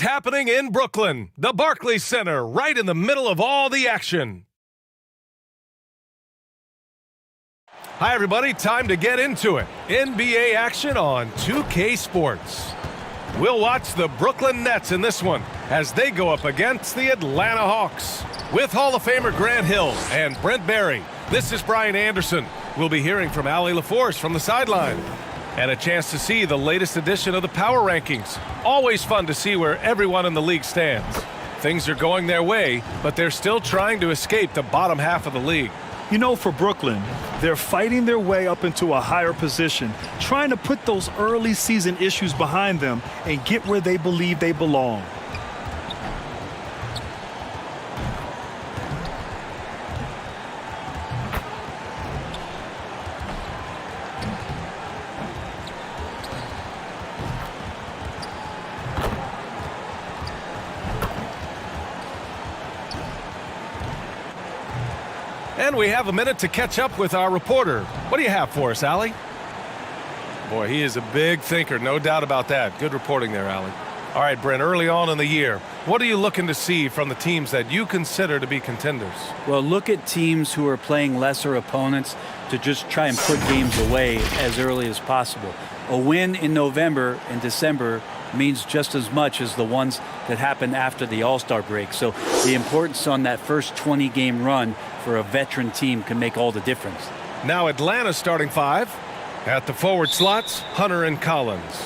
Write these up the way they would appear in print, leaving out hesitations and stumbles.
happening in Brooklyn, the Barclays Center, right in the middle of all the action. Hi, everybody. Time to get into it. NBA action on 2K Sports. We'll watch the Brooklyn Nets in this one as they go up against the Atlanta Hawks. With Hall of Famer Grant Hill and Brent Barry, this is Brian Anderson. We'll be hearing from Allie LaForce from the sideline. And a chance to see the latest edition of the Power Rankings. Always fun to see where everyone in the league stands. Things are going their way, but they're still trying to escape the bottom half of the league. You know, for Brooklyn, they're fighting their way up into a higher position, trying to put those early season issues behind them and get where they believe they belong. And we have a minute to catch up with our reporter. What do you have for us, Allie? Boy, he is a big thinker, no doubt about that. Good reporting there, Allie. All right, Brent, early on in the year, what are you looking to see from the teams that you consider to be contenders? Well, look at teams who are playing lesser opponents to just try and put games away as early as possible. A win in November and December means just as much as the ones that happen after the All-Star break. So the importance on that first 20-game run for a veteran team can make all the difference. Now Atlanta's starting five. At the forward slots, Hunter and Collins.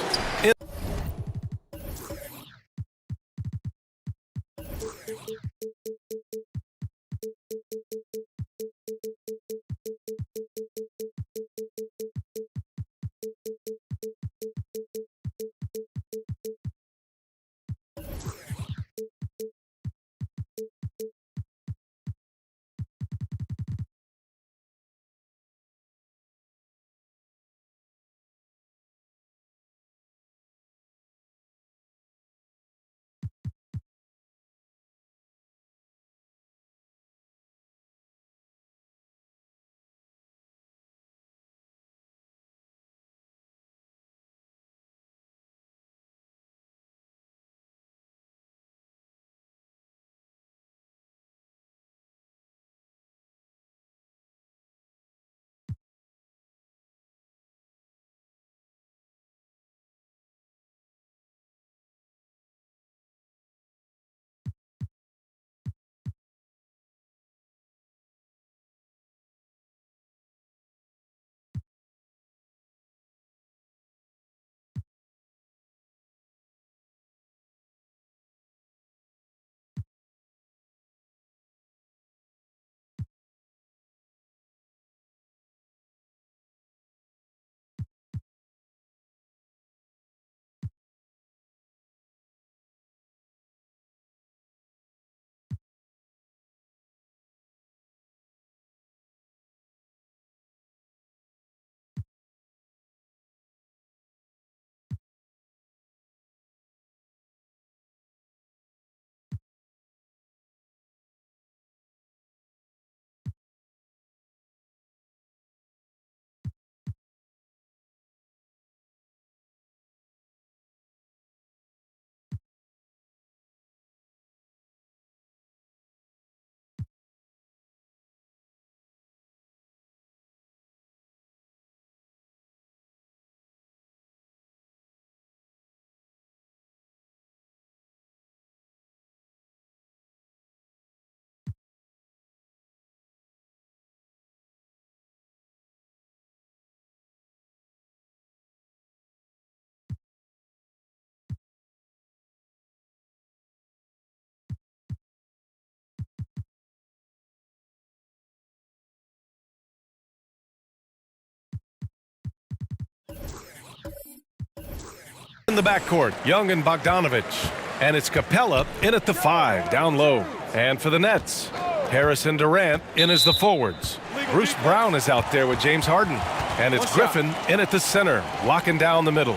In the backcourt, Young and Bogdanovich. And it's Capella in at the 5, down low. And for the Nets, Harris and Durant in as the forwards. Bruce Brown is out there with James Harden. And it's Griffin in at the center, locking down the middle.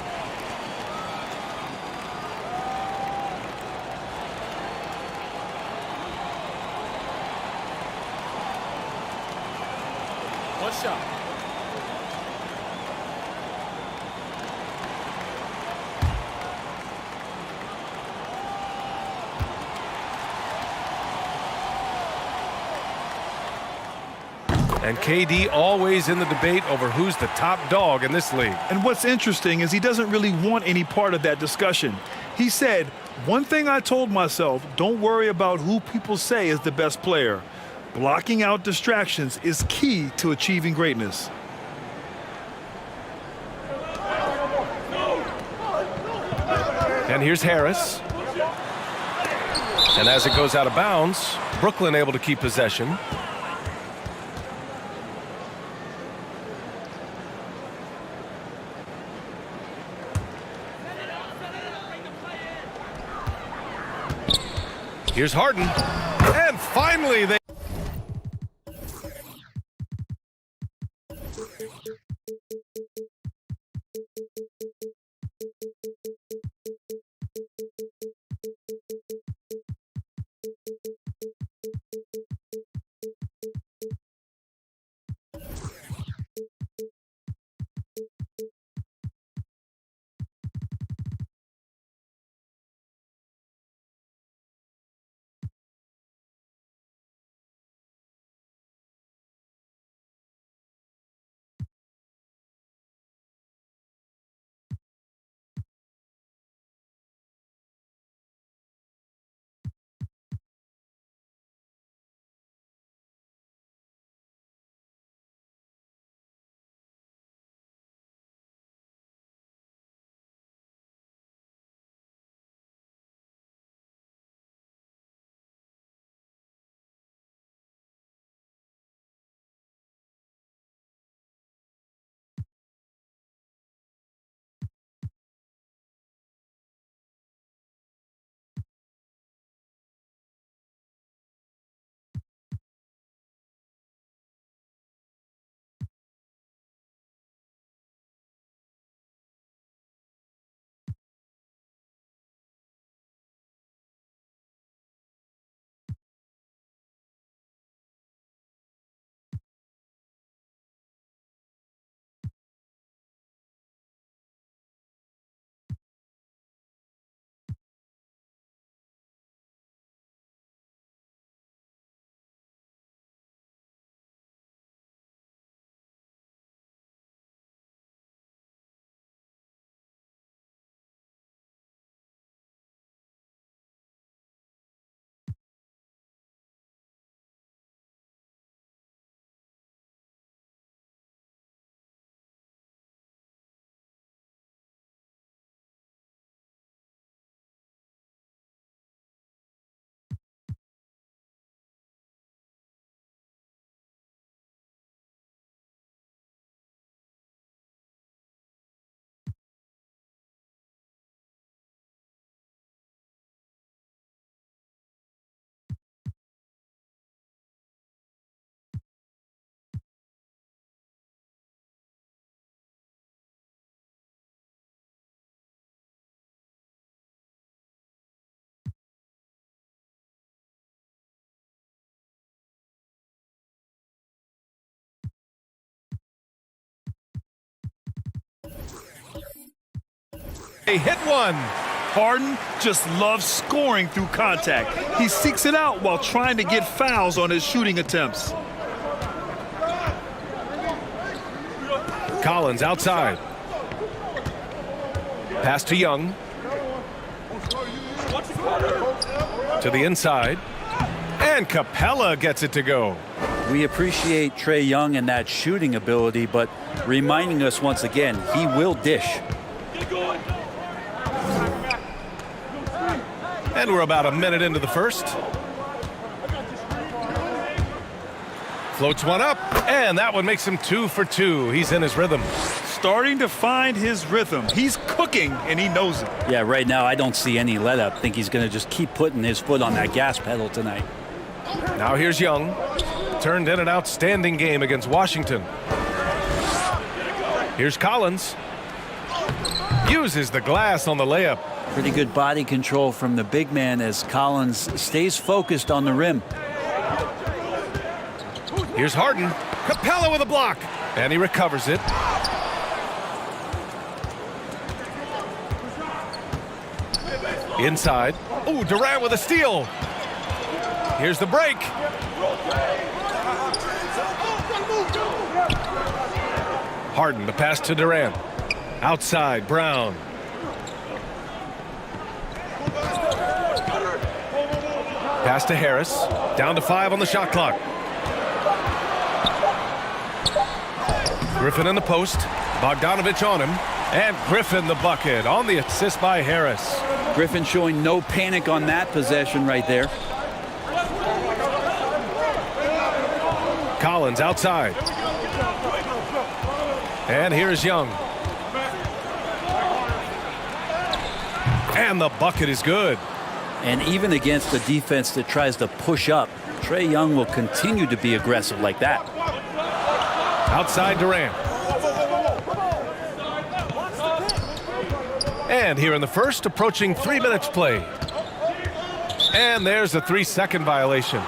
One shot. And KD always in the debate over who's the top dog in this league. And what's interesting is he doesn't really want any part of that discussion. He said, one thing I told myself, don't worry about who people say is the best player. Blocking out distractions is key to achieving greatness. And here's Harris. And as it goes out of bounds, Brooklyn able to keep possession. Here's Harden. And finally they... They hit one. Harden just loves scoring through contact. He seeks it out while trying to get fouls on his shooting attempts. Collins outside. Pass to Young. To the inside. And Capella gets it to go. We appreciate Trae Young and that shooting ability, but reminding us once again, he will dish. And we're about a minute into the first. Floats one up, and that one makes him 2 for 2. He's in his rhythm. Starting to find his rhythm. He's cooking, and he knows it. Yeah, right now I don't see any let up. I think he's going to just keep putting his foot on that gas pedal tonight. Now here's Young. Turned in an outstanding game against Washington. Here's Collins. Uses the glass on the layup. Pretty good body control from the big man as Collins stays focused on the rim. Here's Harden. Capella with a block. And he recovers it. Inside. Oh, Durant with a steal. Here's the break. Harden, the pass to Durant. Outside, Brown. Pass to Harris. Down to 5 on the shot clock. Griffin in the post. Bogdanovich on him. And Griffin the bucket on the assist by Harris. Griffin showing no panic on that possession right there. Collins outside. And here's Young. And the bucket is good. And even against a defense that tries to push up, Trae Young will continue to be aggressive like that. Outside Durant. And here in the first, approaching 3 minutes play. And there's a 3-second violation.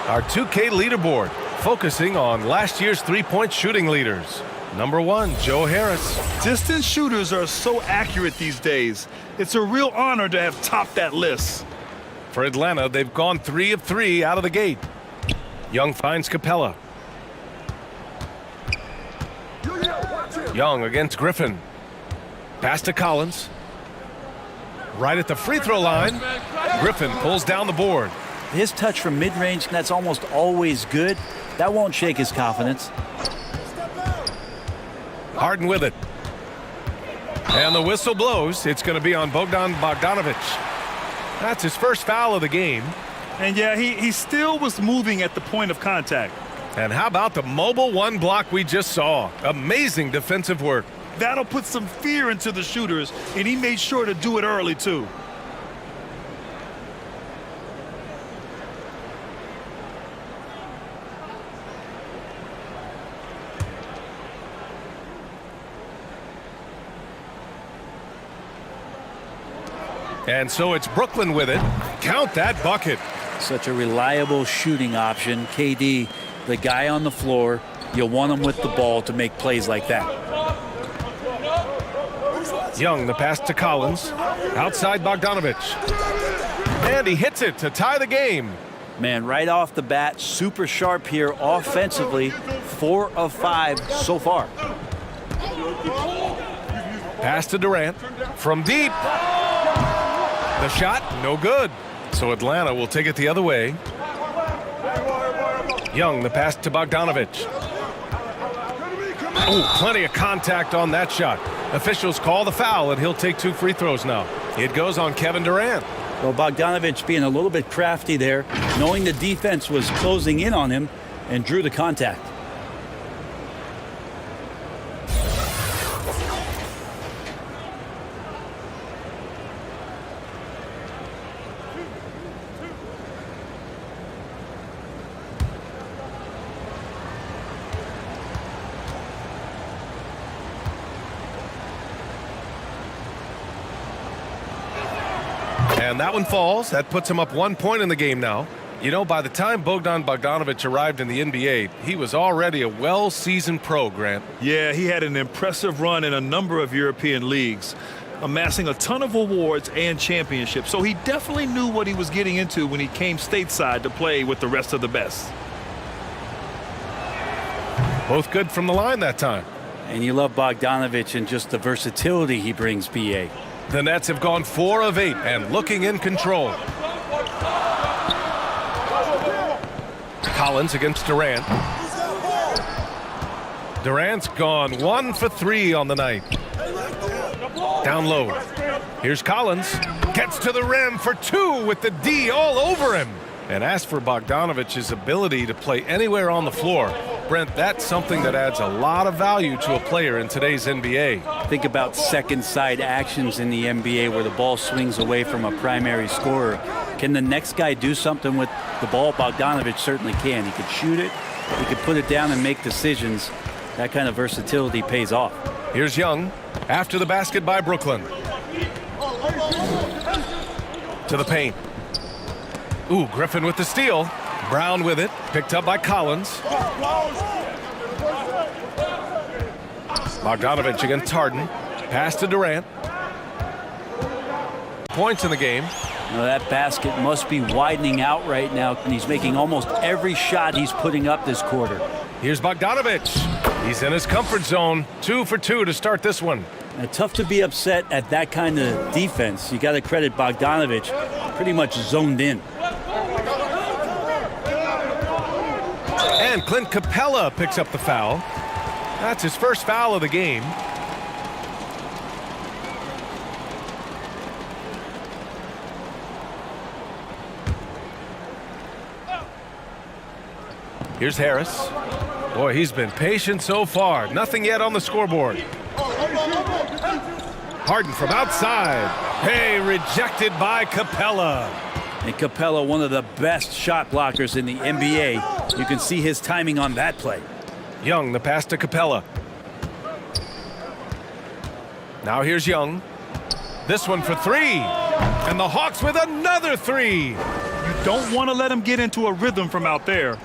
Our 2K leaderboard, focusing on last year's three-point shooting leaders. Number 1, Joe Harris. Distance shooters are so accurate these days. It's a real honor to have topped that list. For Atlanta, they've gone 3 of 3 out of the gate. Young finds Capella. Young against Griffin. Pass to Collins. Right at the free throw line. Griffin pulls down the board. His touch from mid-range, that's almost always good. That won't shake his confidence. Harden with it. And the whistle blows. It's going to be on Bogdanovich. That's his first foul of the game. And yeah, he still was moving at the point of contact. And how about the mobile 1 block we just saw? Amazing defensive work. That'll put some fear into the shooters, and he made sure to do it early, too. And so it's Brooklyn with it. Count that bucket. Such a reliable shooting option. KD, the guy on the floor, you want him with the ball to make plays like that. Young, the pass to Collins. Outside Bogdanovich. And he hits it to tie the game. Man, right off the bat, super sharp here offensively. 4 of 5 so far. Pass to Durant. From deep. The shot, no good. So Atlanta will take it the other way. Young, the pass to Bogdanovich. Oh, plenty of contact on that shot. Officials call the foul, and he'll take 2 free throws now. It goes on Kevin Durant. Well, Bogdanovich being a little bit crafty there, knowing the defense was closing in on him, and drew the contact. And that one falls. That puts him up 1 point in the game now. You know, by the time Bogdanovich arrived in the NBA, he was already a well-seasoned pro, Grant. Yeah, he had an impressive run in a number of European leagues, amassing a ton of awards and championships. So he definitely knew what he was getting into when he came stateside to play with the rest of the best. Both good from the line that time. And you love Bogdanovich and just the versatility he brings, BA. The Nets have gone 4 of 8 and looking in control. Collins against Durant. Durant's gone 1 for 3 on the night. Down low. Here's Collins. Gets to the rim for 2 with the D all over him. And as for Bogdanovich's ability to play anywhere on the floor, Brent, that's something that adds a lot of value to a player in today's NBA. Think about second side actions in the NBA where the ball swings away from a primary scorer. Can the next guy do something with the ball? Bogdanovich certainly can. He could shoot it, he could put it down and make decisions. That kind of versatility pays off. Here's Young after the basket by Brooklyn. To the paint. Ooh, Griffin with the steal. Brown with it, picked up by Collins. Bogdanovich against Harden. Pass to Durant. Points in the game. Now that basket must be widening out right now, and he's making almost every shot he's putting up this quarter. Here's Bogdanovich. He's in his comfort zone. 2 for 2 to start this one. Tough to be upset at that kind of defense. You got to credit Bogdanovich, pretty much zoned in. And Clint Capella picks up the foul. That's his first foul of the game. Here's Harris. Boy, he's been patient so far. Nothing yet on the scoreboard. Harden from outside. Hey, rejected by Capella. And Capella, one of the best shot blockers in the NBA. You can see his timing on that play. Young, the pass to Capella. Now here's Young. This one for 3. And the Hawks with another 3. You don't want to let him get into a rhythm from out there.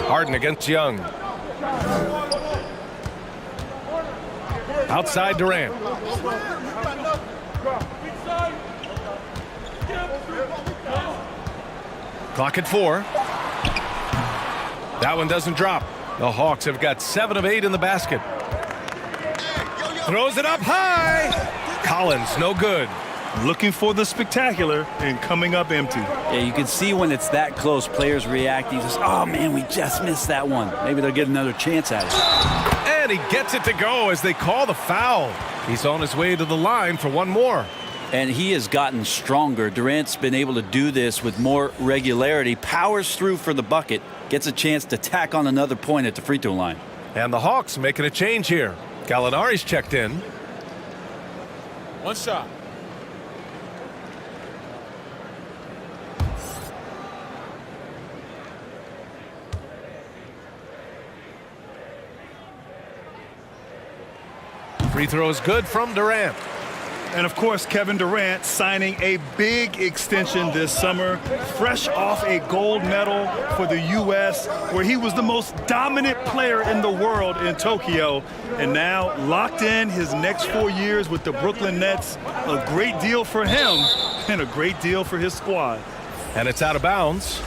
Harden against Young. Outside Durant. Clock at 4. That one doesn't drop. The Hawks have got 7 of 8 in the basket. Throws it up high. Collins, no good. Looking for the spectacular and coming up empty. Yeah, you can see when it's that close, players react. He says, oh, man, we just missed that one. Maybe they'll get another chance at it. And he gets it to go as they call the foul. He's on his way to the line for one more. And he has gotten stronger. Durant's been able to do this with more regularity, powers through for the bucket, gets a chance to tack on another point at the free throw line. And the Hawks making a change here. Gallinari's checked in. One shot. Free throw is good from Durant. And of course, Kevin Durant signing a big extension this summer, fresh off a gold medal for the U.S., where he was the most dominant player in the world in Tokyo. And now locked in his next 4 years with the Brooklyn Nets. A great deal for him and a great deal for his squad. And it's out of bounds.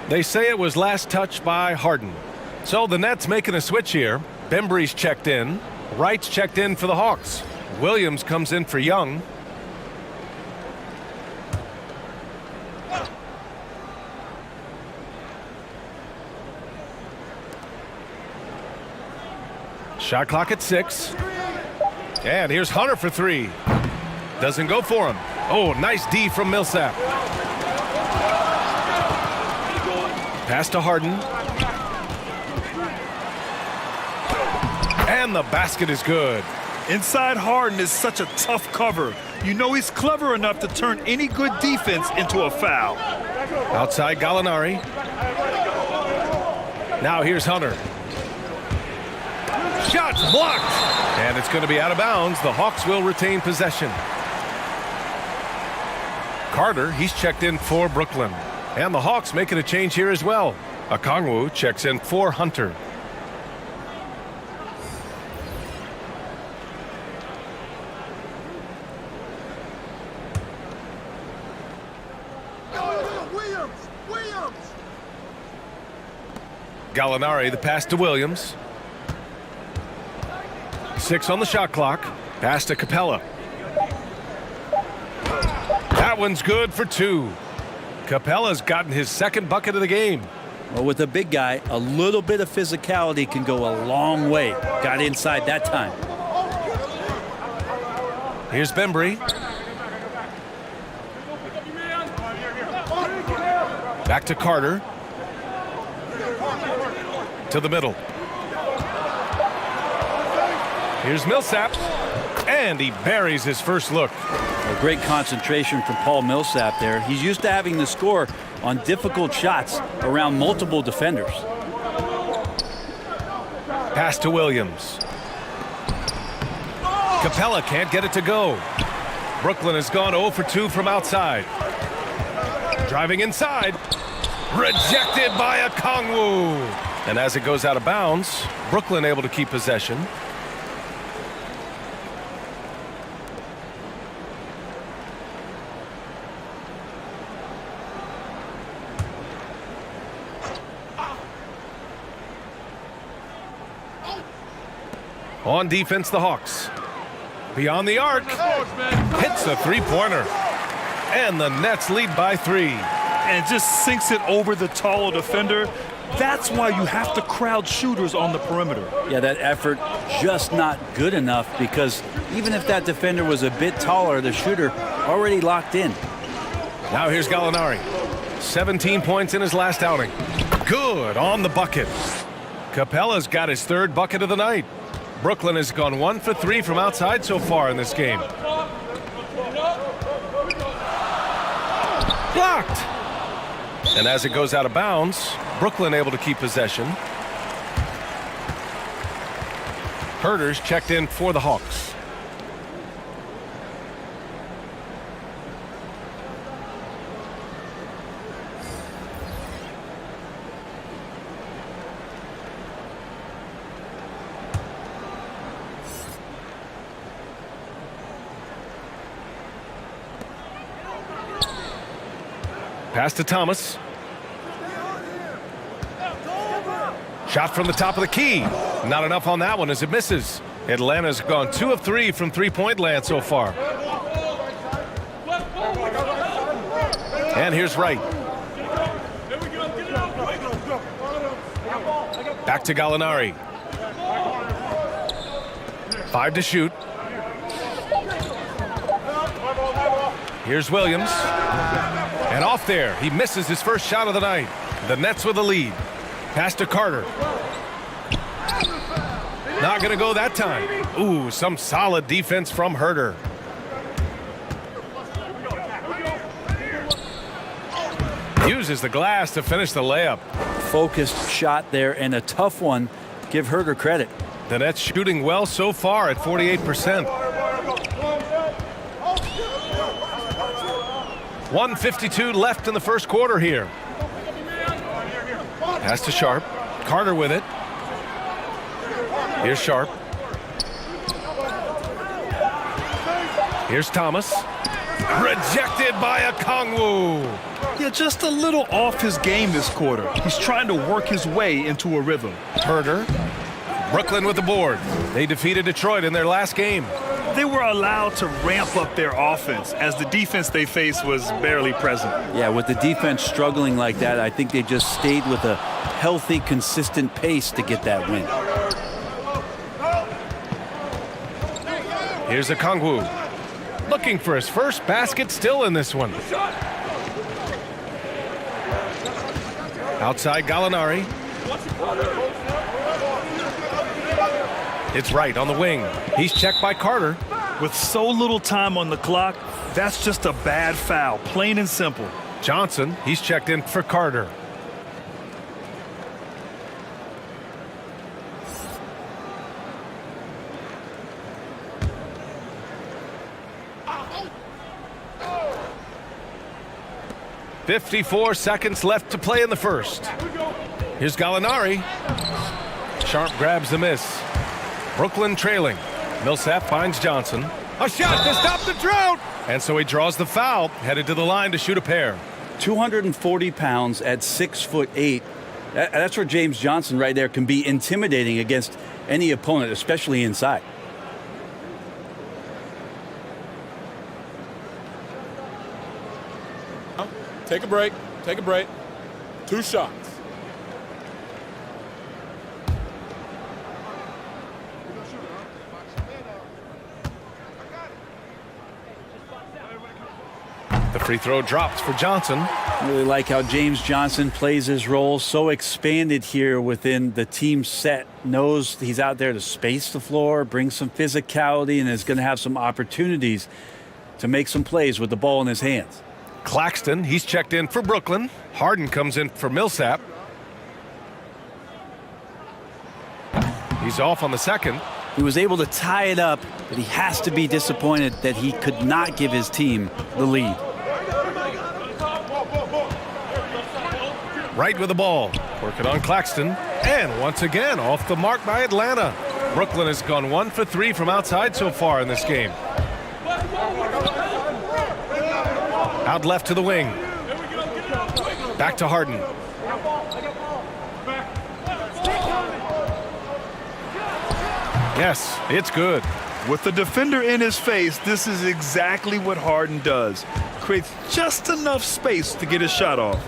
They say it was last touched by Harden. So the Nets making a switch here. Bembry's checked in. Wright's checked in for the Hawks. Williams comes in for Young. Shot clock at 6. And here's Hunter for 3. Doesn't go for him. Oh, nice D from Millsap. Pass to Harden. And the basket is good. Inside Harden is such a tough cover. You know he's clever enough to turn any good defense into a foul. Outside Gallinari. Now here's Hunter. Shots blocked. And it's going to be out of bounds. The Hawks will retain possession. Carter, he's checked in for Brooklyn. And the Hawks making a change here as well. Okongwu checks in for Hunter. Gallinari, the pass to Williams. 6 on the shot clock. Pass to Capella. That one's good for 2. Capella's gotten his second bucket of the game. Well, with a big guy, a little bit of physicality can go a long way. Got inside that time. Here's Bembry. Back to Carter. To the middle. Here's Millsap. And he buries his first look. A great concentration from Paul Millsap there. He's used to having the score on difficult shots around multiple defenders. Pass to Williams. Capella can't get it to go. Brooklyn has gone 0 for 2 from outside. Driving inside. Rejected by Okongwu. And as it goes out of bounds, Brooklyn able to keep possession. On defense, the Hawks. Beyond the arc. Hits a three-pointer. And the Nets lead by 3. And just sinks it over the taller defender. That's why you have to crowd shooters on the perimeter. Yeah, that effort just not good enough, because even if that defender was a bit taller, the shooter already locked in. Now here's Gallinari. 17 points in his last outing. Good on the bucket. Capella's got his 3rd bucket of the night. Brooklyn has gone 1 for 3 from outside so far in this game. Blocked. And as it goes out of bounds, Brooklyn able to keep possession. Herter's checked in for the Hawks. Pass to Thomas. Shot from the top of the key. Not enough on that one as it misses. Atlanta's gone 2 of 3 from three-point land so far. And here's Wright. Back to Gallinari. 5 to shoot. Here's Williams. And off there, he misses his first shot of the night. The Nets with the lead. Pass to Carter. Not going to go that time. Ooh, some solid defense from Herter. Uses the glass to finish the layup. Focused shot there, and a tough one. Give Herter credit. The Nets shooting well so far at 48%. 1:52 left in the first quarter here. Pass to Sharp. Carter with it. Here's Sharp. Here's Thomas. Rejected by Okongwu. Yeah, just a little off his game this quarter. He's trying to work his way into a rhythm. Herter. Brooklyn with the board. They defeated Detroit in their last game. They were allowed to ramp up their offense as the defense they faced was barely present. Yeah, with the defense struggling like that, I think they just stayed with a healthy, consistent pace to get that win. Here's Okongwu. Looking for his first basket still in this one. Outside Gallinari. It's Wright on the wing. He's checked by Carter. With so little time on the clock, that's just a bad foul, plain and simple. Johnson, he's checked in for Carter. .54 seconds left to play in the first. Here's Gallinari. Sharp grabs the miss. Brooklyn trailing. Millsap finds Johnson. A shot to stop the drought! And so he draws the foul, headed to the line to shoot a pair. 240 pounds at 6'8". That's where James Johnson right there can be intimidating against any opponent, especially inside. Take a break. Take a break. 2 shots. The free throw drops for Johnson. Really like how James Johnson plays his role, so expanded here within the team set. Knows he's out there to space the floor, bring some physicality, and is going to have some opportunities to make some plays with the ball in his hands. Claxton, he's checked in for Brooklyn. Harden comes in for Millsap. He's off on the second. He was able to tie it up, but he has to be disappointed that he could not give his team the lead. Right with the ball. Working on Claxton. And once again, off the mark by Atlanta. Brooklyn has gone 1 for 3 from outside so far in this game. Out left to the wing. Back to Harden. Yes, it's good. With the defender in his face, this is exactly what Harden does. Creates just enough space to get his shot off.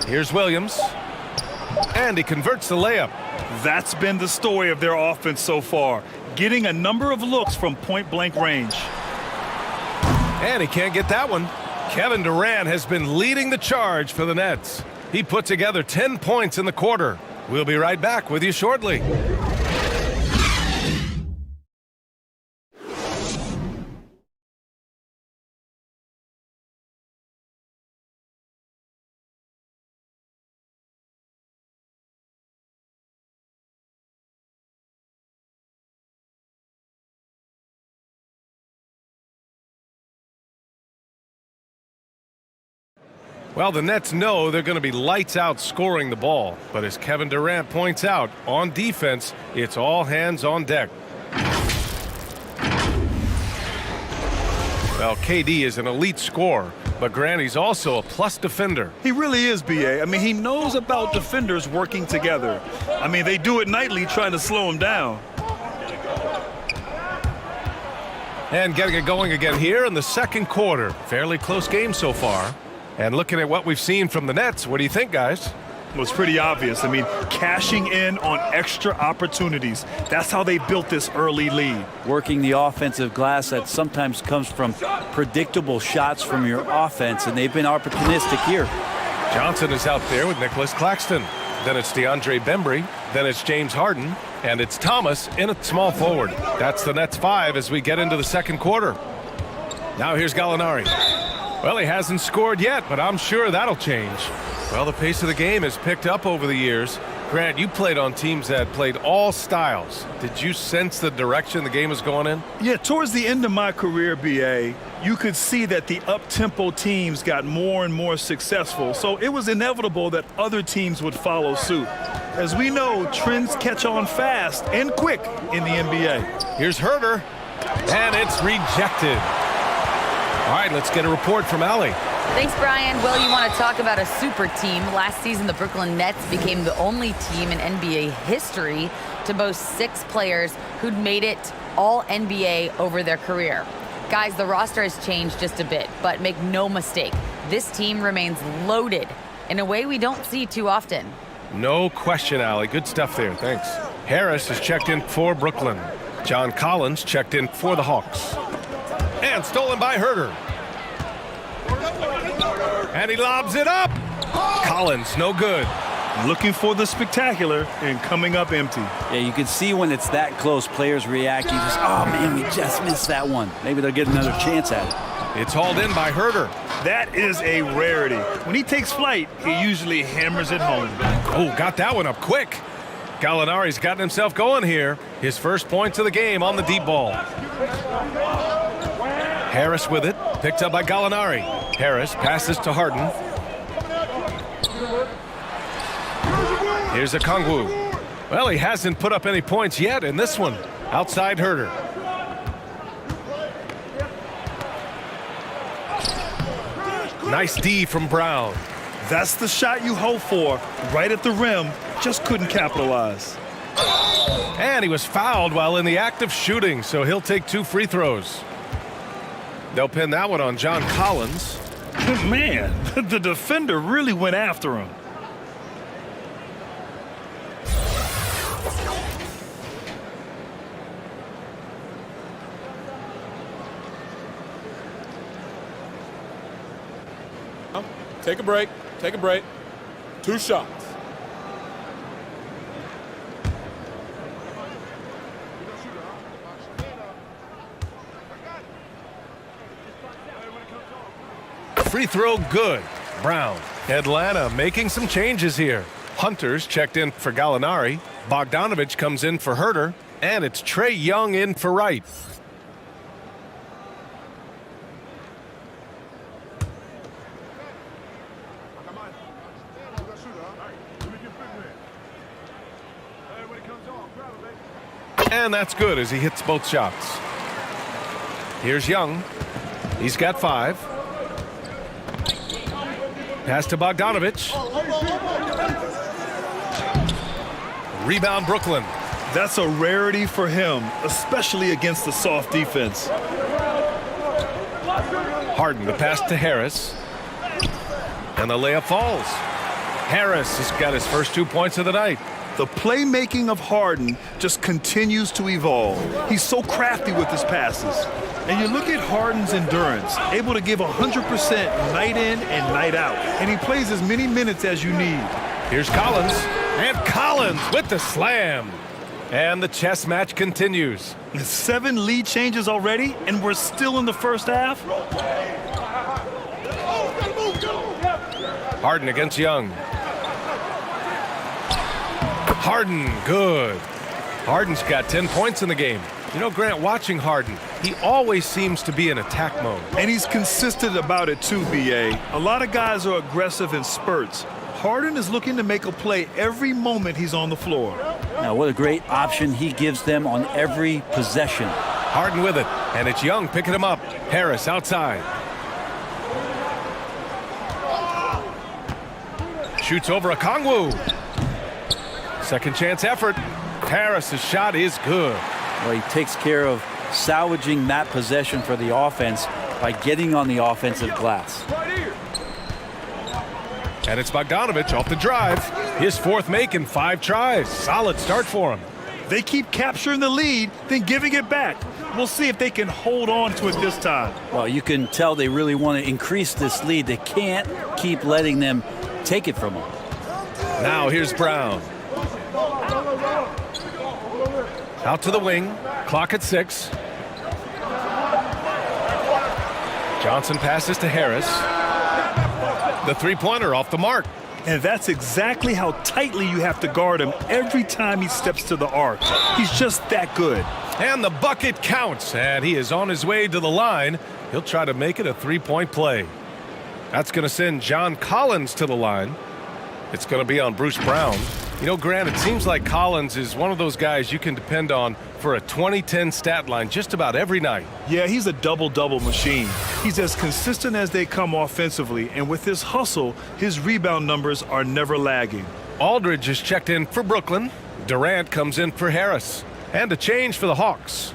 Here's Williams. And he converts the layup. That's been the story of their offense so far, getting a number of looks from point-blank range. And he can't get that one. Kevin Durant has been leading the charge for the Nets. He put together 10 points in the quarter. We'll be right back with you shortly. Well, the Nets know they're going to be lights out scoring the ball. But as Kevin Durant points out, on defense, it's all hands on deck. Well, KD is an elite scorer, but Grant, he's also a plus defender. He really is, B.A. I mean, he knows about defenders working together. I mean, they do it nightly trying to slow him down. And getting it going again here in the second quarter. Fairly close game so far. And looking at what we've seen from the Nets, what do you think, guys? Well, it's pretty obvious. I mean, cashing in on extra opportunities. That's how they built this early lead. Working the offensive glass that sometimes comes from predictable shots from your offense, and they've been opportunistic here. Johnson is out there with Nicholas Claxton. Then it's DeAndre Bembry. Then it's James Harden. And it's Thomas in at small forward. That's the Nets 5 as we get into the second quarter. Now here's Gallinari. Well, he hasn't scored yet, but I'm sure that'll change. Well, the pace of the game has picked up over the years. Grant, you played on teams that played all styles. Did you sense the direction the game was going in? Yeah, towards the end of my career, B.A., you could see that the up-tempo teams got more and more successful, so it was inevitable that other teams would follow suit. As we know, trends catch on fast and quick in the NBA. Here's Herter, and it's rejected. All right, let's get a report from Allie. Thanks, Brian. Well, you want to talk about a super team. Last season, the Brooklyn Nets became the only team in NBA history to boast 6 players who'd made it all NBA over their career. Guys, the roster has changed just a bit, but make no mistake, this team remains loaded in a way we don't see too often. No question, Allie. Good stuff there. Thanks. Harris has checked in for Brooklyn. John Collins checked in for the Hawks. And stolen by Herter. And he lobs it up. Collins, no good. Looking for the spectacular and coming up empty. Yeah, you can see when it's that close, players react. You just, oh, man, we just missed that one. Maybe they'll get another chance at it. It's hauled in by Herter. That is a rarity. When he takes flight, he usually hammers it home. Oh, got that one up quick. Gallinari's gotten himself going here. His first points of the game on the deep ball. Harris with it, picked up by Gallinari. Harris passes to Harden. Here's Okongwu. Well, he hasn't put up any points yet in this one. Outside Herter. Nice D from Brown. That's the shot you hope for, right at the rim, just couldn't capitalize. And he was fouled while in the act of shooting, so he'll take 2 free throws. They'll pin that one on John Collins. Man, the defender really went after him. Take a break. Take a break. 2 shots. Free throw good. Brown. Atlanta making some changes here. Hunter's checked in for Gallinari. Bogdanovich comes in for Herter. And it's Trae Young in for Wright. And that's good as he hits both shots. Here's Young. He's got 5. Pass to Bogdanovich. Rebound Brooklyn. That's a rarity for him, especially against the soft defense. Harden, the pass to Harris. And the layup falls. Harris has got his first 2 points of the night. The playmaking of Harden just continues to evolve. He's so crafty with his passes. And you look at Harden's endurance, able to give 100% night in and night out. And he plays as many minutes as you need. Here's Collins. And Collins with the slam. And the chess match continues. 7 lead changes already, and we're still in the first half. Harden against Young. Harden, good. Harden's got 10 points in the game. You know, Grant, watching Harden, he always seems to be in attack mode. And he's consistent about it too, B.A. A lot of guys are aggressive in spurts. Harden is looking to make a play every moment he's on the floor. Now, what a great option he gives them on every possession. Harden with it, and it's Young picking him up. Harris outside. Shoots over Okongwu. Second chance effort. Harris's shot is good. Well, he takes care of salvaging that possession for the offense by getting on the offensive glass. And it's Bogdanovich off the drive. His 4th make in 5 tries. Solid start for him. They keep capturing the lead, then giving it back. We'll see if they can hold on to it this time. Well, you can tell they really want to increase this lead. They can't keep letting them take it from them. Now here's Brown. Out to the wing. Clock at 6. Johnson passes to Harris. The 3-pointer off the mark. And that's exactly how tightly you have to guard him every time he steps to the arc. He's just that good. And the bucket counts, and he is on his way to the line. He'll try to make it a 3-point play. That's going to send John Collins to the line. It's going to be on Bruce Brown. You know, Grant, it seems like Collins is one of those guys you can depend on for a 20-10 stat line just about every night. Yeah, he's a double-double machine. He's as consistent as they come offensively, and with his hustle, his rebound numbers are never lagging. Aldridge is checked in for Brooklyn. Durant comes in for Harris. And a change for the Hawks.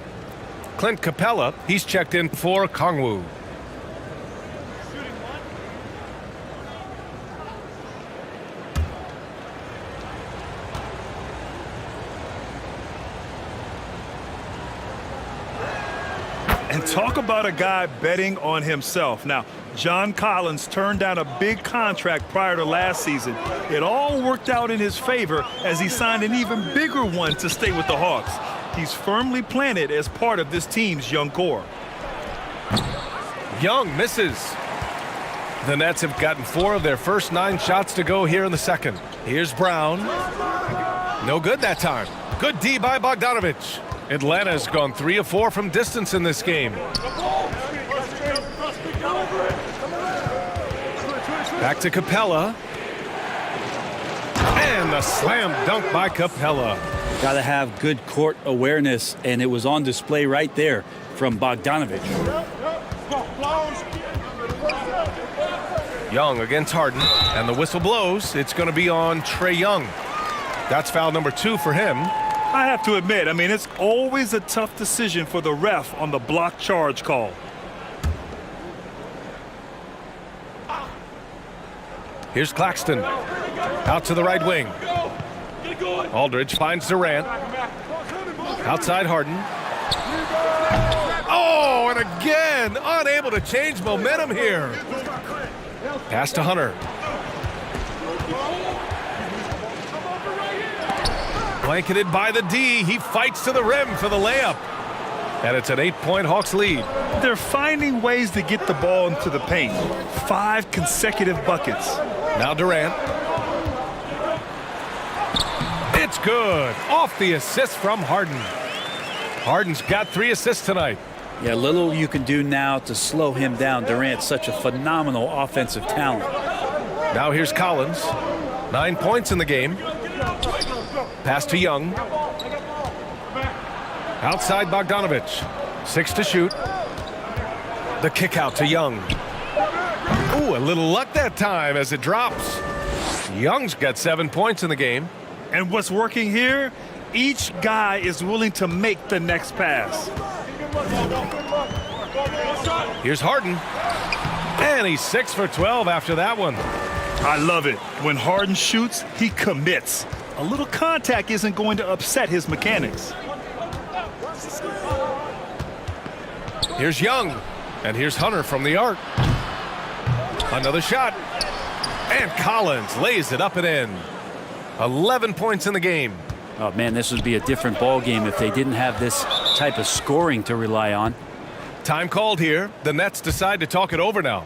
Clint Capella, he's checked in for Okongwu. And talk about a guy betting on himself. Now, John Collins turned down a big contract prior to last season. It all worked out in his favor as he signed an even bigger one to stay with the Hawks. He's firmly planted as part of this team's young core. Young misses. The Nets have gotten 4 of their first 9 shots to go here in the second. Here's Brown. No good that time. Good D by Bogdanovich. Atlanta's gone 3 of 4 from distance in this game. Back to Capella. And the slam dunk by Capella. Got to have good court awareness, and it was on display right there from Bogdanovich. Young against Harden, and the whistle blows. It's going to be on Trae Young. That's foul number 2 for him. I have to admit, it's always a tough decision for the ref on the block charge call. Here's Claxton. Out to the right wing. Aldridge finds Durant. Outside Harden. Oh, and again, unable to change momentum here. Pass to Hunter. Blanketed by the D. He fights to the rim for the layup. And it's an 8-point Hawks lead. They're finding ways to get the ball into the paint. 5 consecutive buckets. Now Durant. It's good. Off the assist from Harden. Harden's got 3 assists tonight. Yeah, little you can do now to slow him down. Durant's such a phenomenal offensive talent. Now here's Collins. 9 points in the game. Pass to Young. Outside Bogdanovich. 6 to shoot. The kick out to Young. Ooh, a little luck that time as it drops. Young's got 7 points in the game. And what's working here Each guy is willing to make the next pass. Here's Harden. And he's 6 for 12 after that one. I love it. When Harden shoots, he commits. A little contact isn't going to upset his mechanics. Here's Young. And here's Hunter from the arc. Another shot. And Collins lays it up and in. 11 points in the game. Oh, man, this would be a different ball game if they didn't have this type of scoring to rely on. Time called here. The Nets decide to talk it over now.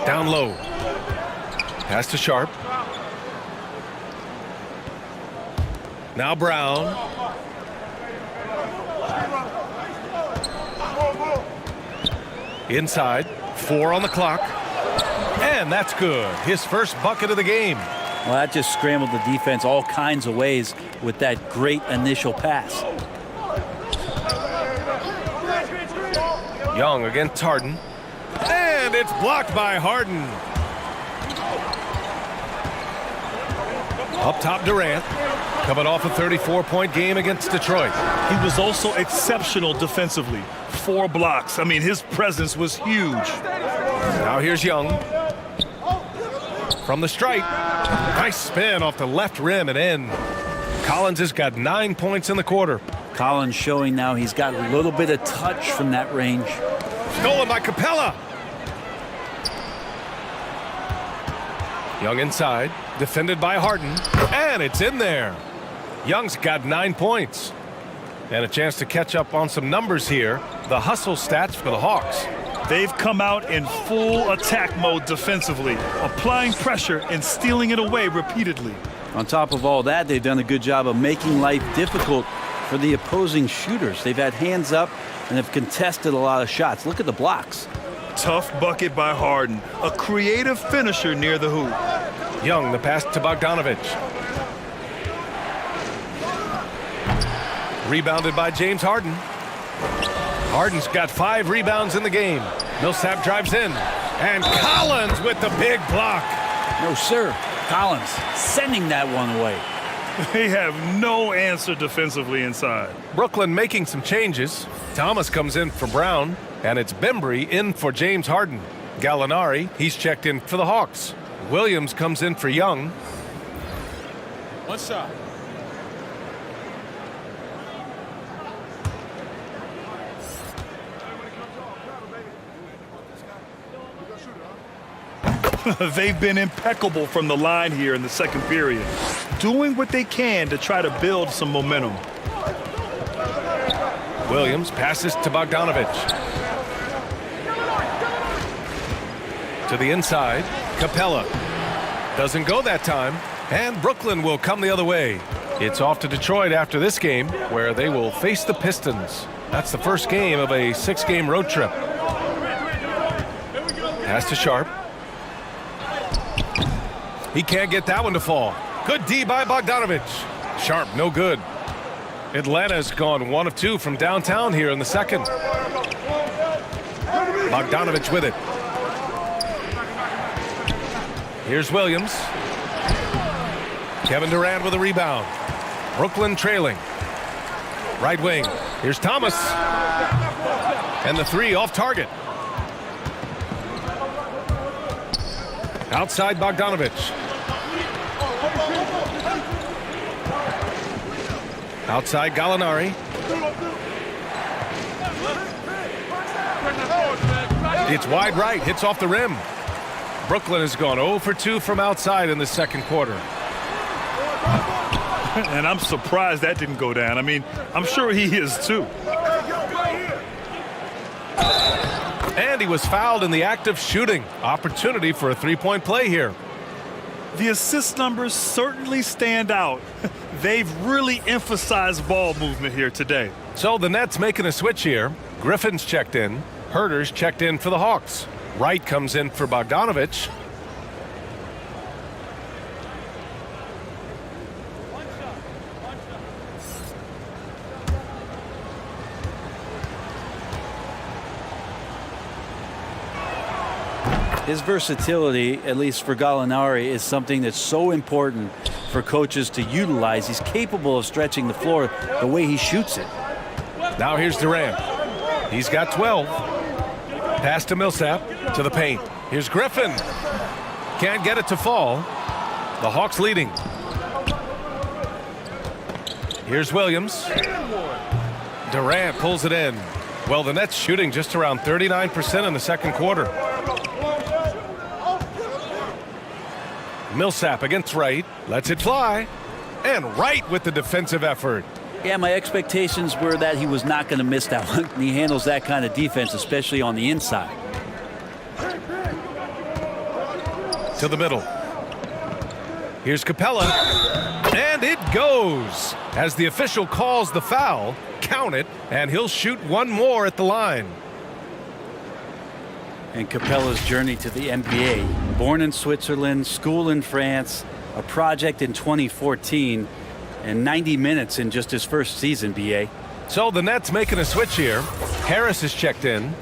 Down low. Pass to Sharp. Now Brown. Inside. 4 on the clock. And that's good. His first bucket of the game. Well, that just scrambled the defense all kinds of ways with that great initial pass. Young against Harden. And it's blocked by Harden. Up top, Durant. Coming off a 34-point game against Detroit. He was also exceptional defensively. 4 blocks. I mean, his presence was huge. Now here's Young. From the stripe. Nice spin off the left rim and in. Collins has got 9 points in the quarter. Collins showing now he's got a little bit of touch from that range. Stolen by Capella. Young inside, defended by Harden, and it's in there. Young's got 9 points. And a chance to catch up on some numbers here. The hustle stats for the Hawks. They've come out in full attack mode defensively, applying pressure and stealing it away repeatedly. On top of all that, they've done a good job of making life difficult for the opposing shooters. They've had hands up and have contested a lot of shots. Look at the blocks. Tough bucket by Harden, a creative finisher near the hoop. Young, the pass to Bogdanovich. Rebounded by James Harden. Harden's got 5 rebounds in the game. Millsap drives in. And Collins with the big block. No, sir. Collins sending that one away. They have no answer defensively inside. Brooklyn making some changes. Thomas comes in for Brown. And it's Bembry in for James Harden. Gallinari, he's checked in for the Hawks. Williams comes in for Young. One shot. They've been impeccable from the line here in the second period, doing what they can to try to build some momentum. Williams passes to Bogdanovich. To the inside, Capella. Doesn't go that time, and Brooklyn will come the other way. It's off to Detroit after this game, where they will face the Pistons. That's the first game of a 6-game road trip. Pass to Sharp. He can't get that one to fall. Good D by Bogdanovich. Sharp, no good. Atlanta's gone 1 of 2 from downtown here in the second. Bogdanovich with it. Here's Williams. Kevin Durant with a rebound. Brooklyn trailing. Right wing. Here's Thomas. And the three off target. Outside Bogdanovich. Outside Gallinari. It's wide right, hits off the rim. Brooklyn has gone 0 for 2 from outside in the second quarter. And I'm surprised that didn't go down. I mean, I'm sure he is too. And he was fouled in the act of shooting. Opportunity for a three-point play here. The assist numbers certainly stand out. They've really emphasized ball movement here today. So the Nets making a switch here. Griffin's checked in. Herter's checked in for the Hawks. Wright comes in for Bogdanovich. His versatility, at least for Gallinari, is something that's so important for coaches to utilize. He's capable of stretching the floor the way he shoots it. Now here's Durant. He's got 12. Pass to Millsap to the paint. Here's Griffin. Can't get it to fall. The Hawks leading. Here's Williams. Durant pulls it in. Well, the Nets shooting just around 39% in the second quarter. Millsap against Wright. Lets it fly. And Wright with the defensive effort. Yeah, my expectations were that he was not going to miss that one. He handles that kind of defense, especially on the inside. To the middle. Here's Capella. And it goes. As the official calls the foul, count it, and he'll shoot one more at the line. And Capella's journey to the NBA. Born in Switzerland, school in France, a project in 2014, and 90 minutes in just his first season, BA. So the Nets making a switch here. Harris is checked in.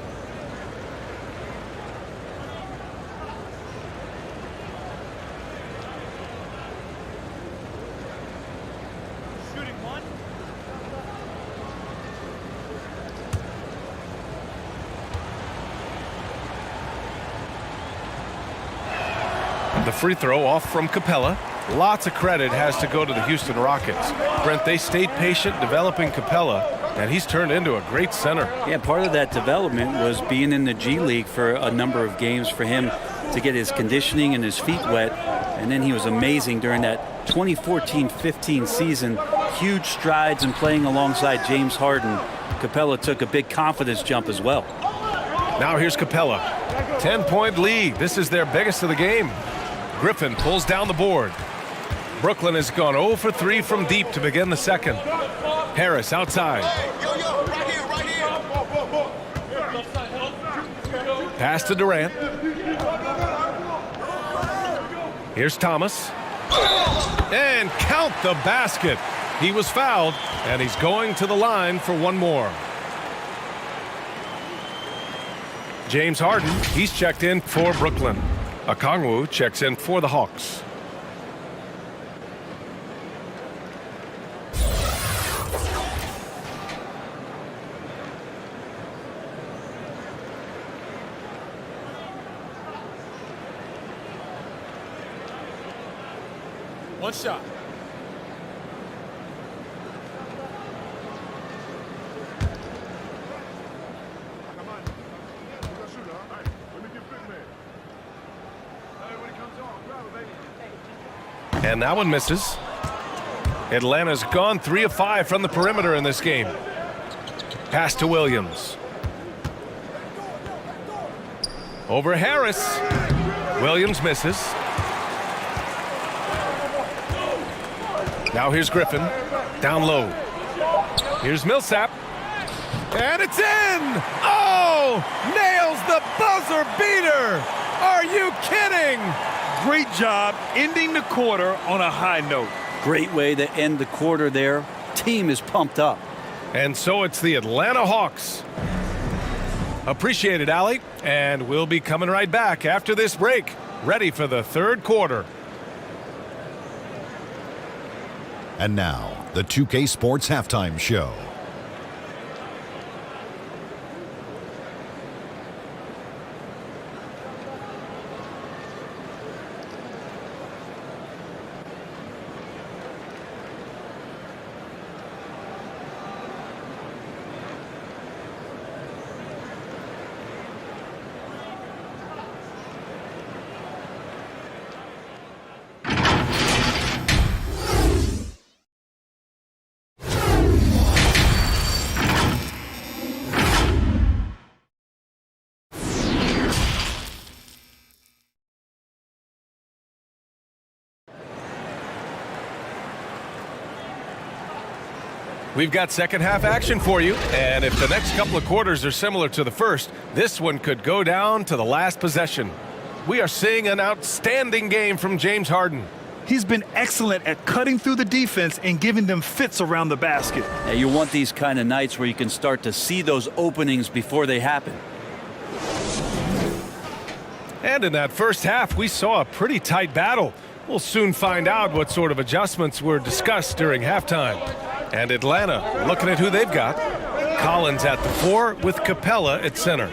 The free throw off from Capella. Lots of credit has to go to the Houston Rockets. Brent, they stayed patient developing Capella, and he's turned into a great center. Yeah, part of that development was being in the G League for a number of games for him to get his conditioning and his feet wet. And then he was amazing during that 2014-15 season. Huge strides in playing alongside James Harden. Capella took a big confidence jump as well. Now here's Capella. 10-point lead. This is their biggest of the game. Griffin pulls down the board. Brooklyn has gone 0 for 3 from deep to begin the second. Harris outside. Pass to Durant. Here's Thomas. And count the basket. He was fouled, and he's going to the line for one more. James Harden, he's checked in for Brooklyn. Okongwu checks in for the Hawks. One shot. And that one misses. Atlanta's gone 3 of 5 from the perimeter in this game. Pass to Williams. Over Harris. Williams misses. Now here's Griffin. Down low. Here's Millsap. And it's in! Oh! Nails the buzzer beater! Are you kidding? Great job ending the quarter on a high note. Great way to end the quarter there. Team is pumped up. And so it's the Atlanta Hawks. Appreciate it, Allie. And we'll be coming right back after this break. Ready for the third quarter. And now, the 2K Sports Halftime Show. We've got second half action for you, and if the next couple of quarters are similar to the first, this one could go down to the last possession. We are seeing an outstanding game from James Harden. He's been excellent at cutting through the defense and giving them fits around the basket. Yeah, you want these kind of nights where you can start to see those openings before they happen. And in that first half, we saw a pretty tight battle. We'll soon find out what sort of adjustments were discussed during halftime. And Atlanta, looking at who they've got. Collins at the 4 with Capella at center.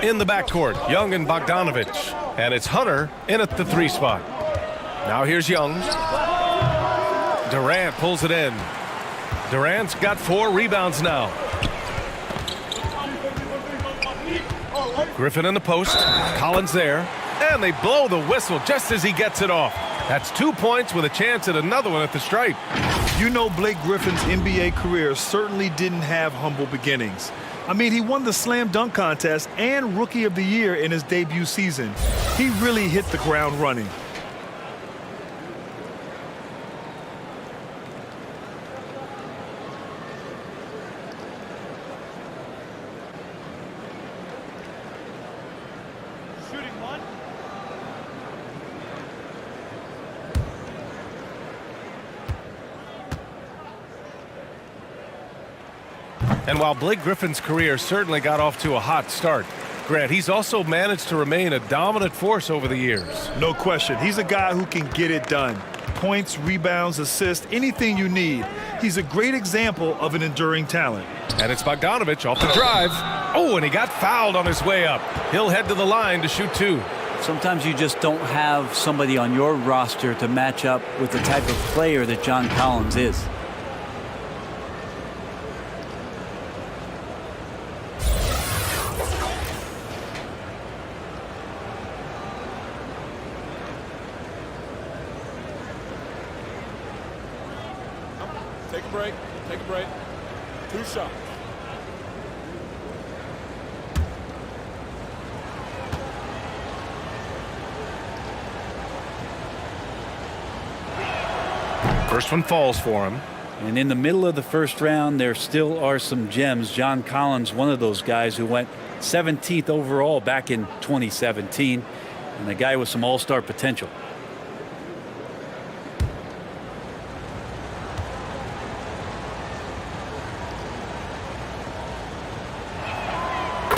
In the backcourt, Young and Bogdanovich. And it's Hunter in at the 3 spot. Now here's Young. Durant pulls it in. Durant's got 4 rebounds now. Griffin in the post. Collins there. And they blow the whistle just as he gets it off. That's 2 points with a chance at another one at the stripe. You know, Blake Griffin's NBA career certainly didn't have humble beginnings. I mean, he won the slam dunk contest and Rookie of the Year in his debut season. He really hit the ground running. And while Blake Griffin's career certainly got off to a hot start, Grant, he's also managed to remain a dominant force over the years. No question. He's a guy who can get it done. Points, rebounds, assists, anything you need. He's a great example of an enduring talent. And it's Bogdanovich off the drive. Oh, and he got fouled on his way up. He'll head to the line to shoot 2. Sometimes you just don't have somebody on your roster to match up with the type of player that John Collins is. Take a break. Take a break. 2 shots. First one falls for him. And in the middle of the first round, there still are some gems. John Collins, one of those guys who went 17th overall back in 2017, and a guy with some all-star potential.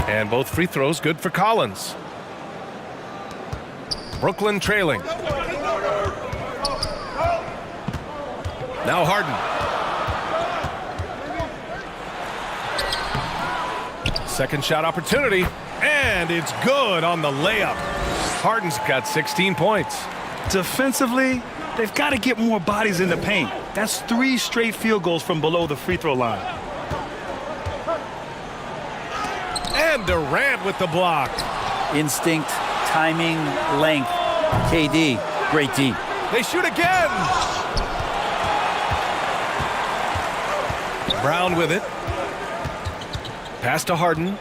And both free throws good for Collins. Brooklyn trailing. Now Harden. Second shot opportunity. And it's good on the layup. Harden's got 16 points. Defensively, they've got to get more bodies in the paint. That's 3 straight field goals from below the free throw line. And Durant with the block. Instinct, timing, length. KD, great D. They shoot again. Brown with it. Pass to Harden.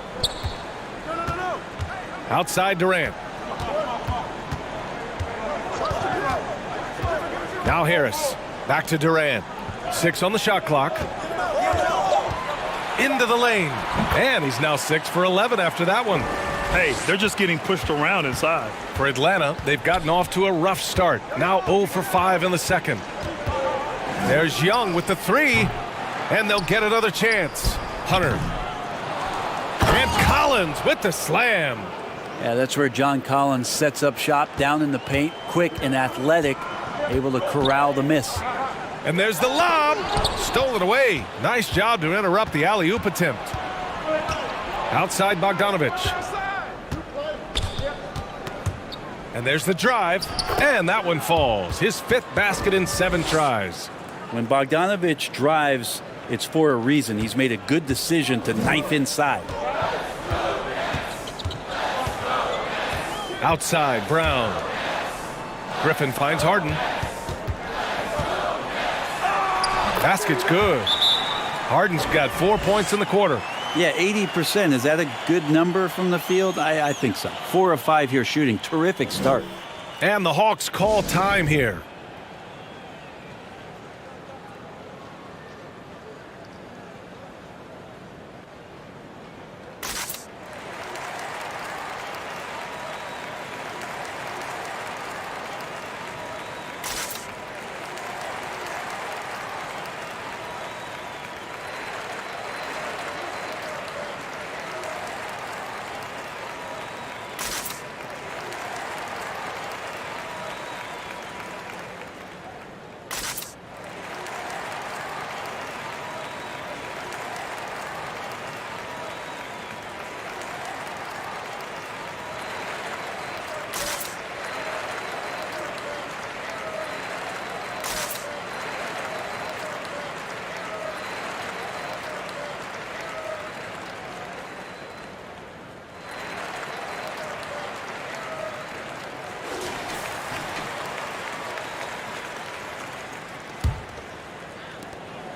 Outside Durant. Now Harris. Back to Durant. 6 on the shot clock. Into the lane. And he's now 6 for 11 after that one. Hey, they're just getting pushed around inside. For Atlanta, they've gotten off to a rough start. Now 0 for 5 in the second. There's Young with the 3. And they'll get another chance. Hunter. And Collins with the slam. Yeah, that's where John Collins sets up shop down in the paint, quick and athletic, able to corral the miss. And there's the lob. Stolen away. Nice job to interrupt the alley-oop attempt. Outside Bogdanovich. And there's the drive. And that one falls. His 5th basket in 7 tries. When Bogdanovich drives, it's for a reason. He's made a good decision to knife inside. Outside, Brown. Griffin finds Harden. Basket's good. Harden's got 4 points in the quarter. Yeah, 80%. Is that a good number from the field? I think so. 4 of 5 here shooting. Terrific start. And the Hawks call time here.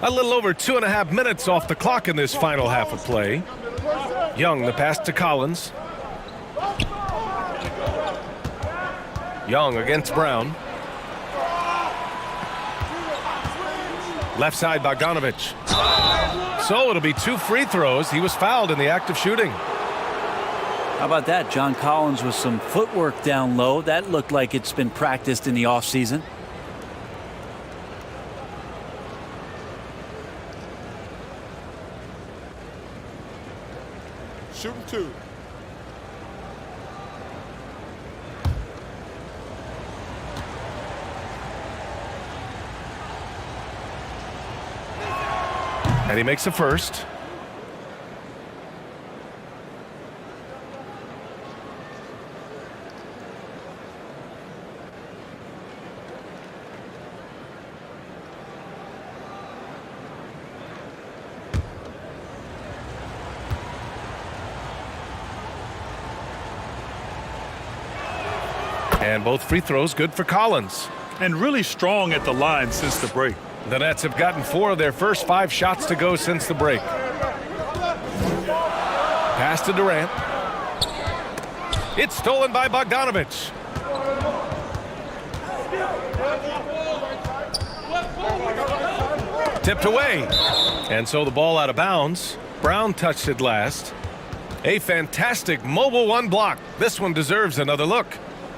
A little over 2.5 minutes off the clock in this final half of play. Young, the pass to Collins. Young against Brown. Left side, Bogdanovich. So it'll be 2 free throws. He was fouled in the act of shooting. How about that? John Collins with some footwork down low. That looked like it's been practiced in the offseason. Shooting 2. And he makes the first. And both free throws good for Collins. And really strong at the line since the break. The Nets have gotten 4 of their first 5 shots to go since the break. Pass to Durant. It's stolen by Bogdanovich. Tipped away. And so the ball out of bounds. Brown touched it last. A fantastic mobile 1 block. This one deserves another look.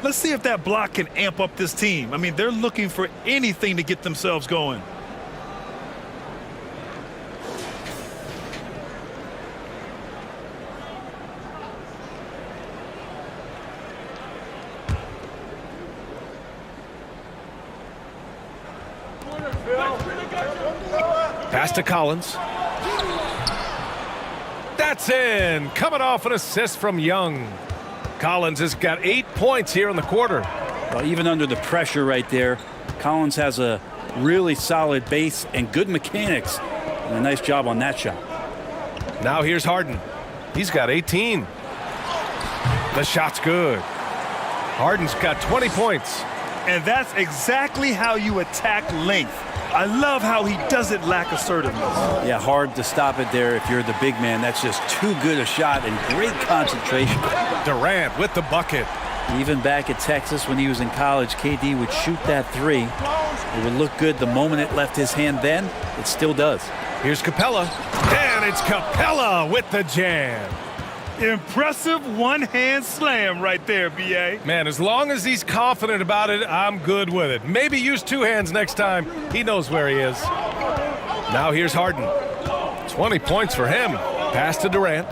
Let's see if that block can amp up this team. I mean, they're looking for anything to get themselves going. Pass to Collins. That's in. Coming off an assist from Young. Collins has got 8 points here in the quarter. Well, even under the pressure right there, Collins has a really solid base and good mechanics. And a nice job on that shot. Now here's Harden. He's got 18. The shot's good. Harden's got 20 points. And that's exactly how you attack length. I love how he doesn't lack assertiveness. Yeah, hard to stop it there if you're the big man. That's just too good a shot and great concentration. Durant with the bucket. Even back at Texas when he was in college, KD would shoot that 3. It would look good the moment it left his hand then. It still does. Here's Capella. And it's Capella with the jam. Impressive one-hand slam right there, B.A. Man, as long as he's confident about it, I'm good with it. Maybe use 2 hands next time. He knows where he is. Now here's Harden. 20 points for him. Pass to Durant.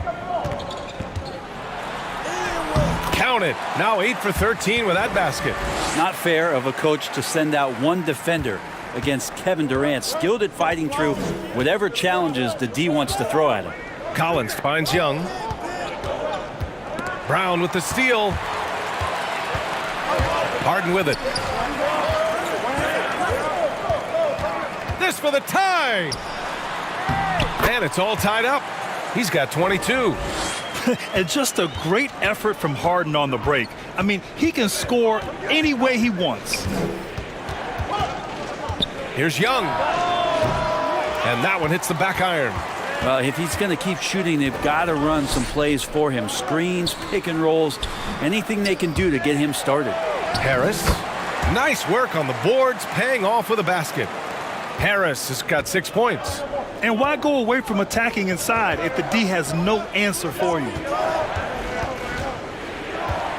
Count it. Now 8 for 13 with that basket. Not fair of a coach to send out 1 defender against Kevin Durant, skilled at fighting through whatever challenges the D wants to throw at him. Collins finds Young. Brown with the steal. Harden with it. This for the tie. And it's all tied up. He's got 22. And just a great effort from Harden on the break. I mean, he can score any way he wants. Here's Young. And that one hits the back iron. Well, if he's going to keep shooting, they've got to run some plays for him. Screens, pick and rolls, anything they can do to get him started. Harris. Nice work on the boards, paying off with a basket. Harris has got 6 points. And why go away from attacking inside if the D has no answer for you?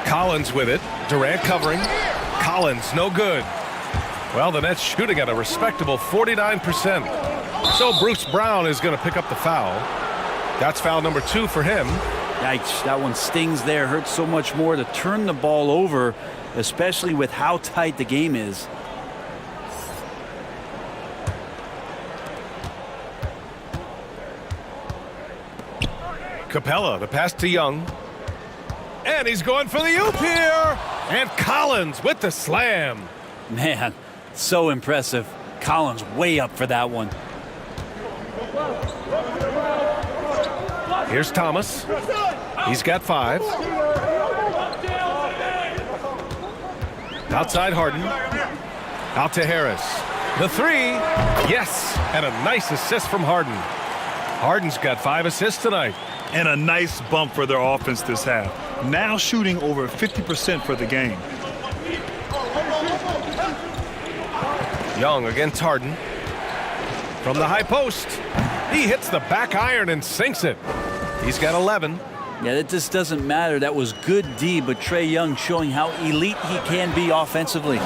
Collins with it. Durant covering. Collins, no good. Well, the Nets shooting at a respectable 49%. So Bruce Brown is going to pick up the foul. That's foul number 2 for him. Yikes, that one stings there. Hurts so much more to turn the ball over, especially with how tight the game is. Capella, the pass to Young. And he's going for the oop here. And Collins with the slam. Man, so impressive. Collins way up for that one. Here's Thomas. He's got 5. Outside Harden. Out to Harris. The three, yes, and a nice assist from Harden. Harden's got 5 assists tonight. And a nice bump for their offense this half. Now shooting over 50% for the game. Young against Harden. From the high post, he hits the back iron and sinks it. He's got 11. Yeah, that just doesn't matter. That was good D, but Trae Young showing how elite he can be offensively.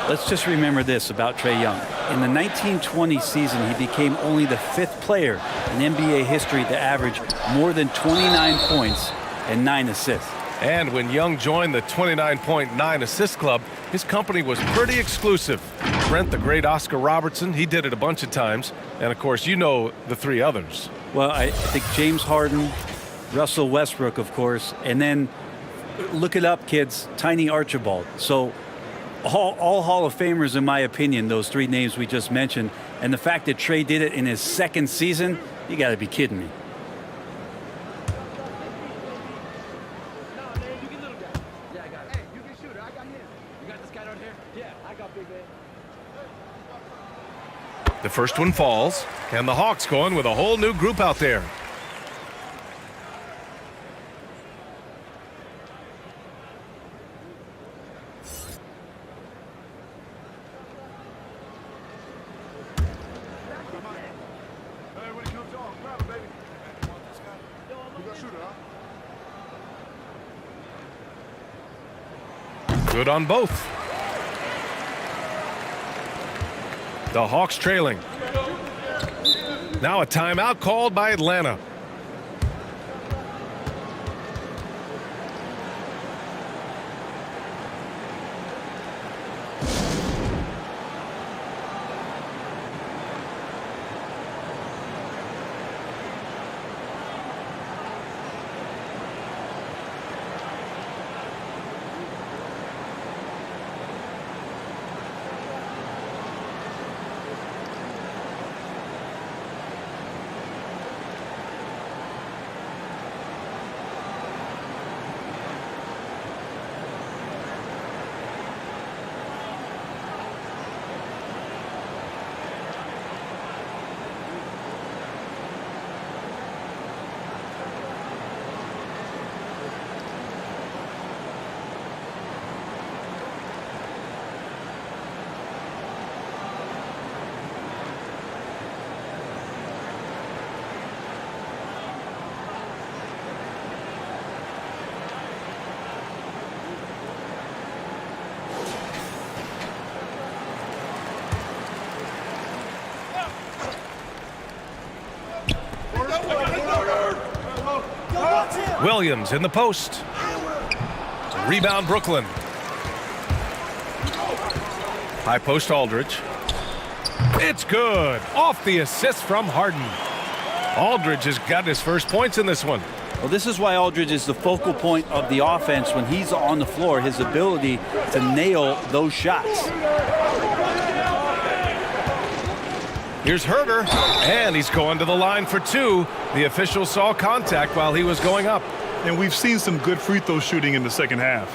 Let's just remember this about Trae Young. In the 1920 season, he became only the 5th player in NBA history to average more than 29 points and 9 assists. And when Young joined the 29.9 assist club, his company was pretty exclusive. Brent, the great Oscar Robertson, he did it a bunch of times. And, of course, you know the 3 others. Well, I think James Harden, Russell Westbrook, of course, and then look it up, kids, Tiny Archibald. So all Hall of Famers, in my opinion, those 3 names we just mentioned. And the fact that Trae did it in his 2nd season, you got to be kidding me. The first one falls, and the Hawks going with a whole new group out there. Good on both. The Hawks trailing. Now a timeout called by Atlanta. Williams in the post. Rebound Brooklyn. High post Aldridge. It's good. Off the assist from Harden. Aldridge has got his first points in this one. Well, this is why Aldridge is the focal point of the offense when he's on the floor, his ability to nail those shots. Here's Herter, and he's going to the line for 2. The official saw contact while he was going up. And we've seen some good free throw shooting in the second half.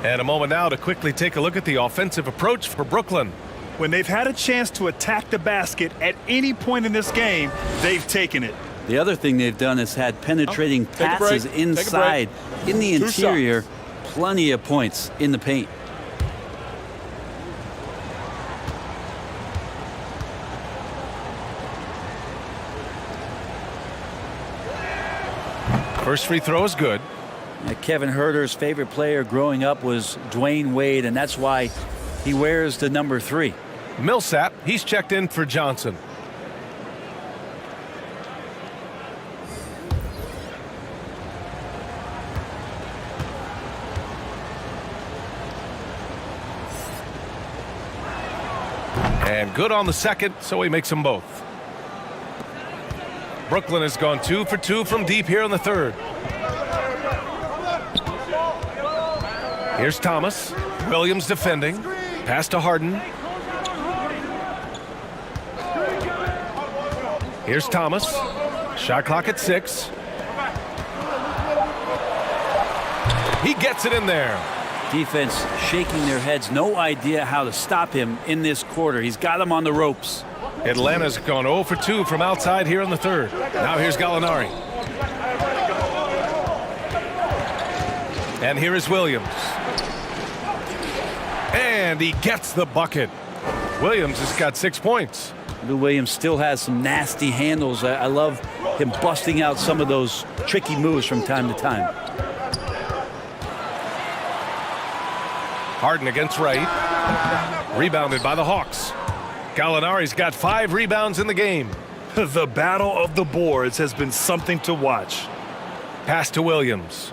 And a moment now to quickly take a look at the offensive approach for Brooklyn. When they've had a chance to attack the basket at any point in this game, they've taken it. The other thing they've done is had penetrating passes inside, in the interior, plenty of points in the paint. First free throw is good. Kevin Huerter's favorite player growing up was Dwayne Wade, and that's why he wears the number 3. Millsap, he's checked in for Johnson. And good on the second, so he makes them both. Brooklyn has gone 2 for 2 from deep here in the third. Here's Thomas. Williams defending. Pass to Harden. Here's Thomas. Shot clock at 6. He gets it in there. Defense shaking their heads. No idea how to stop him in this quarter. He's got him on the ropes. Atlanta's gone 0 for 2 from outside here in the third. Now here's Gallinari. And here is Williams. And he gets the bucket. Williams has got 6 points. Lou Williams still has some nasty handles. I love him busting out some of those tricky moves from time to time. Harden against Wright. Rebounded by the Hawks. Gallinari's got 5 rebounds in the game. The battle of the boards has been something to watch. Pass to Williams.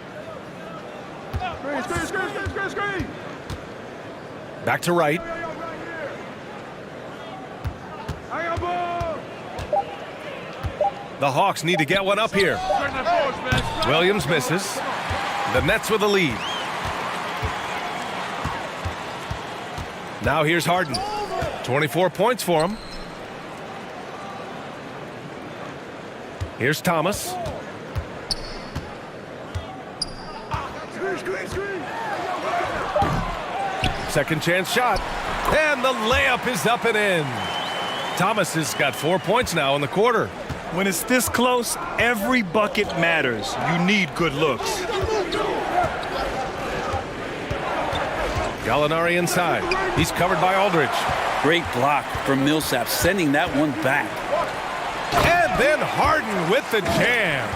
Back to Wright. The Hawks need to get one up here. Williams misses. The Nets with a lead. Now here's Harden. 24 points for him. Here's Thomas. Second chance shot. And the layup is up and in. Thomas has got 4 points now in the quarter. When it's this close, every bucket matters. You need good looks. Gallinari inside. He's covered by Aldridge. Great block from Millsap, sending that one back. And then Harden with the jam.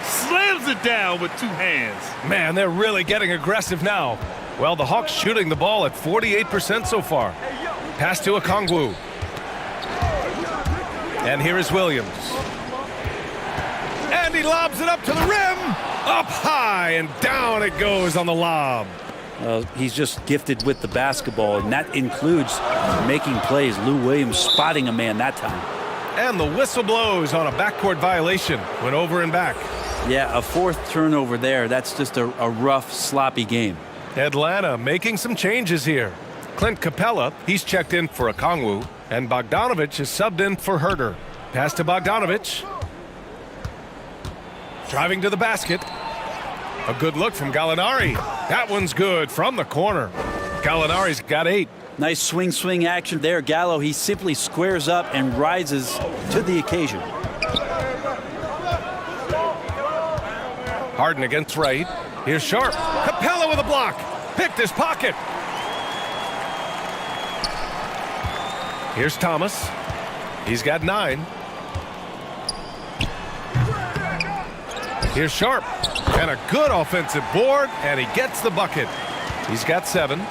Slams it down with 2 hands. Man, they're really getting aggressive now. Well, the Hawks shooting the ball at 48% so far. Pass to Okongwu. And here is Williams. And he lobs it up to the rim. Up high and down it goes on the lob. He's just gifted with the basketball, and that includes making plays. Lou Williams spotting a man that time. And the whistle blows on a backcourt violation. Went over and back. Yeah, a 4th turnover there. That's just a rough, sloppy game. Atlanta making some changes here. Clint Capella, he's checked in for Okongwu, and Bogdanovich is subbed in for Herter. Pass to Bogdanovich. Driving to the basket. A good look from Gallinari. That one's good from the corner. Gallinari's got 8. Nice swing action there. Gallo, he simply squares up and rises to the occasion. Harden against Wright. Here's Sharp. Capella with a block. Picked his pocket. Here's Thomas. He's got 9. Here's Sharp. And a good offensive board, and he gets the bucket. He's got 7.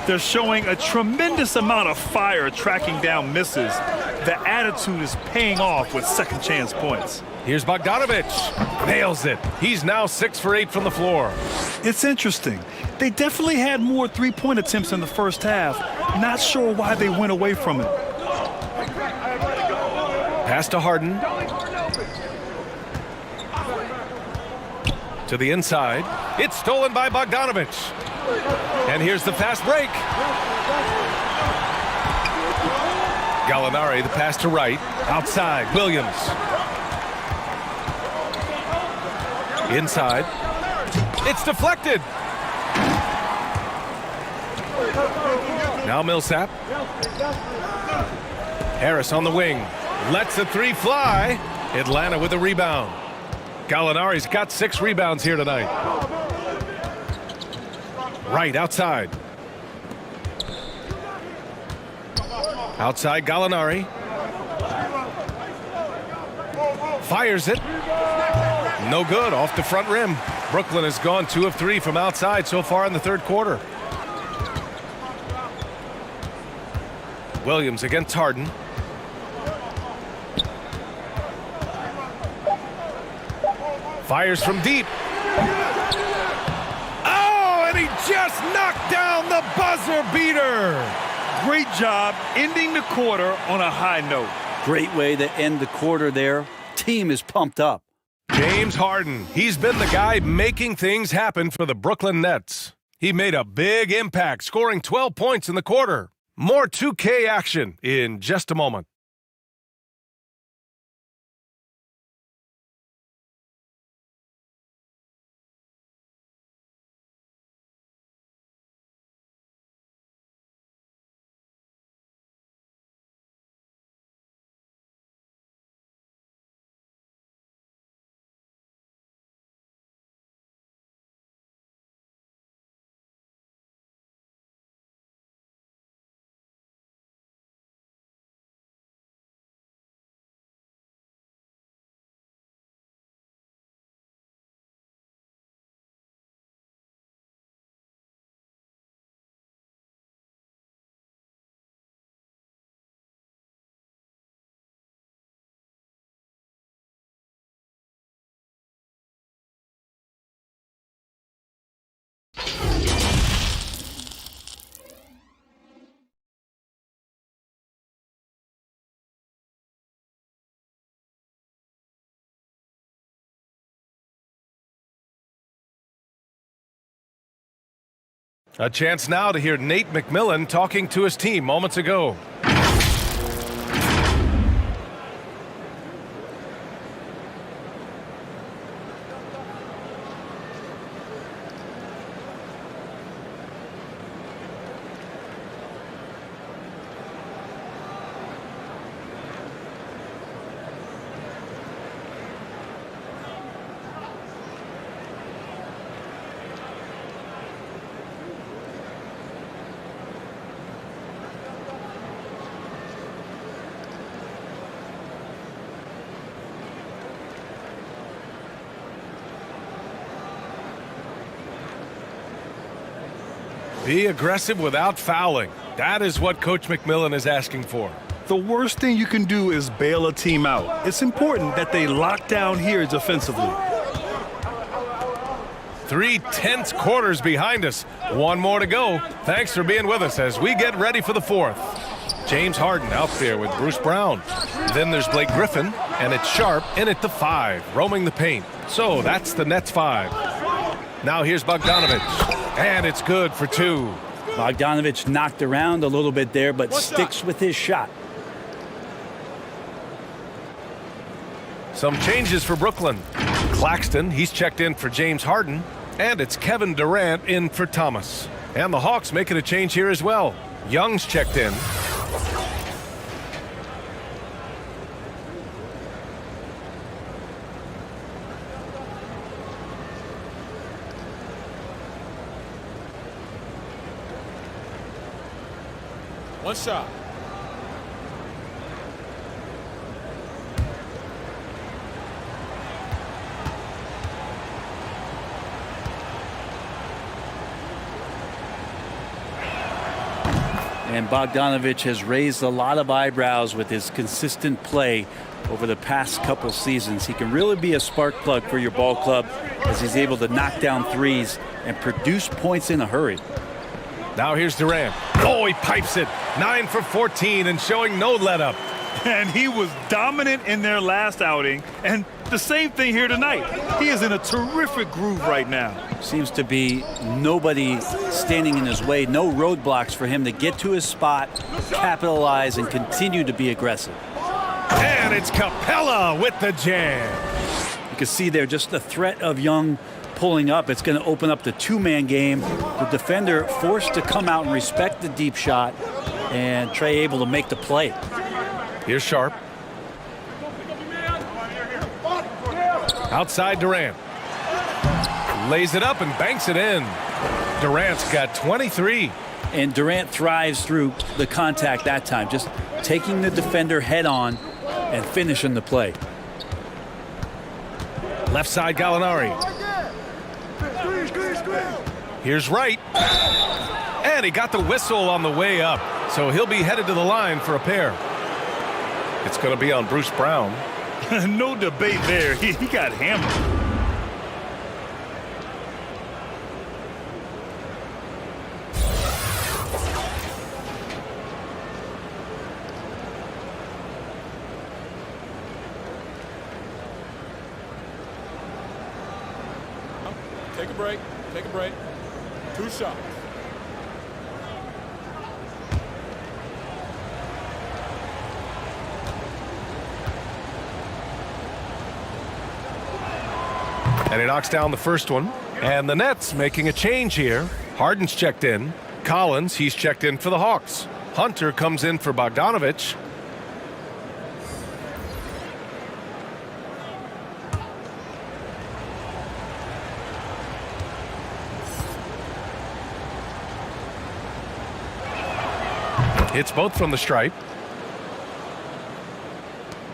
They're showing a tremendous amount of fire tracking down misses. The attitude is paying off with second chance points. Here's Bogdanovich. Nails it. He's now 6 for 8 from the floor. It's interesting. They definitely had more three-point attempts in the first half. Not sure why they went away from it. Pass to Harden. To the inside. It's stolen by Bogdanovich. And here's the fast break. Gallinari, the pass to Wright. Outside, Williams. Inside. It's deflected. Now Millsap. Harris on the wing. Lets the 3 fly. Atlanta with a rebound. Gallinari's got 6 rebounds here tonight. Right outside. Outside Gallinari. Fires it. No good, off the front rim. Brooklyn has gone 2 of 3 from outside so far in the third quarter. Williams against Harden. Fires from deep. Oh, and he just knocked down the buzzer beater. Great job ending the quarter on a high note. Great way to end the quarter there. Team is pumped up. James Harden, he's been the guy making things happen for the Brooklyn Nets. He made a big impact, scoring 12 points in the quarter. More 2K action in just a moment. A chance now to hear Nate McMillan talking to his team moments ago. Be aggressive without fouling. That is what Coach McMillan is asking for. The worst thing you can do is bail a team out. It's important that they lock down here defensively. 3 tense quarters behind us. One more to go. Thanks for being with us as we get ready for the fourth. James Harden out there with Bruce Brown. Then there's Blake Griffin, and it's Sharp in at the 5, roaming the paint. So that's the Nets 5. Now here's Bogdanovich, and it's good for 2. Bogdanovich knocked around a little bit there, but sticks with his shot. Some changes for Brooklyn. Claxton, he's checked in for James Harden, and it's Kevin Durant in for Thomas. And the Hawks making a change here as well. Young's checked in. One shot. And Bogdanovich has raised a lot of eyebrows with his consistent play over the past couple seasons. He can really be a spark plug for your ball club as he's able to knock down threes and produce points in a hurry. Now here's Durant. Oh, he pipes it. 9 for 14 and showing no let-up. And he was dominant in their last outing, and the same thing here tonight. He is in a terrific groove right now. Seems to be nobody standing in his way, no roadblocks for him to get to his spot, capitalize, and continue to be aggressive. And it's Capella with the jam. You can see there just the threat of Young pulling up. It's going to open up the two-man game. The defender forced to come out and respect the deep shot, and Trey able to make the play. Here's Sharp. Outside Durant. Lays it up and banks it in. Durant's got 23. And Durant thrives through the contact that time, just taking the defender head on and finishing the play. Left side Gallinari. Here's Wright. And he got the whistle on the way up, so he'll be headed to the line for a pair. It's going to be on Bruce Brown. No debate there. He got hammered. Take a break. Take a break. 2 shots. And he knocks down the first one. And the Nets making a change here. Harden's checked in. Collins, he's checked in for the Hawks. Hunter comes in for Bogdanovich. Hits both from the stripe.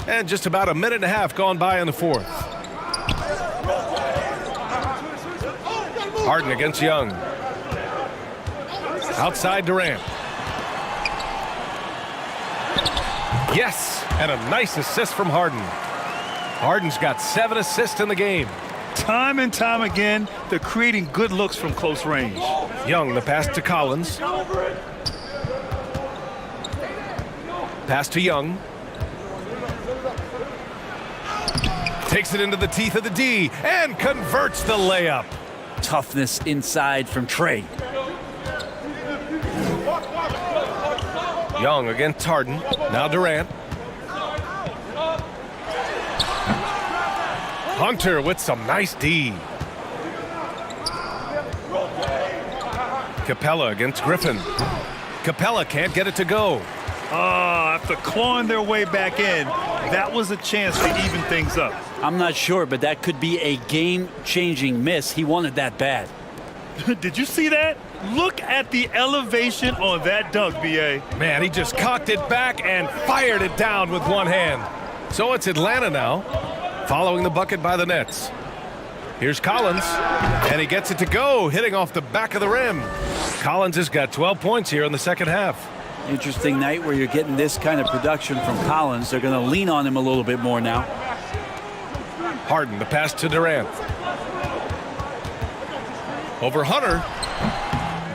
And just about a minute and a half gone by in the fourth. Harden against Young. Outside Durant. Yes, and a nice assist from Harden. Harden's got 7 assists in the game. Time and time again, they're creating good looks from close range. Young, the pass to Collins. Pass to Young. Takes it into the teeth of the D and converts the layup. Toughness inside from Trey. Young against Harden. Now Durant. Hunter with some nice D. Capella against Griffin. Capella can't get it to go. After clawing their way back in, that was a chance to even things up. I'm not sure, but that could be a game-changing miss. He wanted that bad. Did you see that? Look at the elevation on that dunk, B.A. Man, he just cocked it back and fired it down with one hand. So it's Atlanta now, following the bucket by the Nets. Here's Collins, and he gets it to go, hitting off the back of the rim. Collins has got 12 points here in the second half. Interesting night where you're getting this kind of production from Collins. They're going to lean on him a little bit more now. Harden, the pass to Durant. Over Hunter.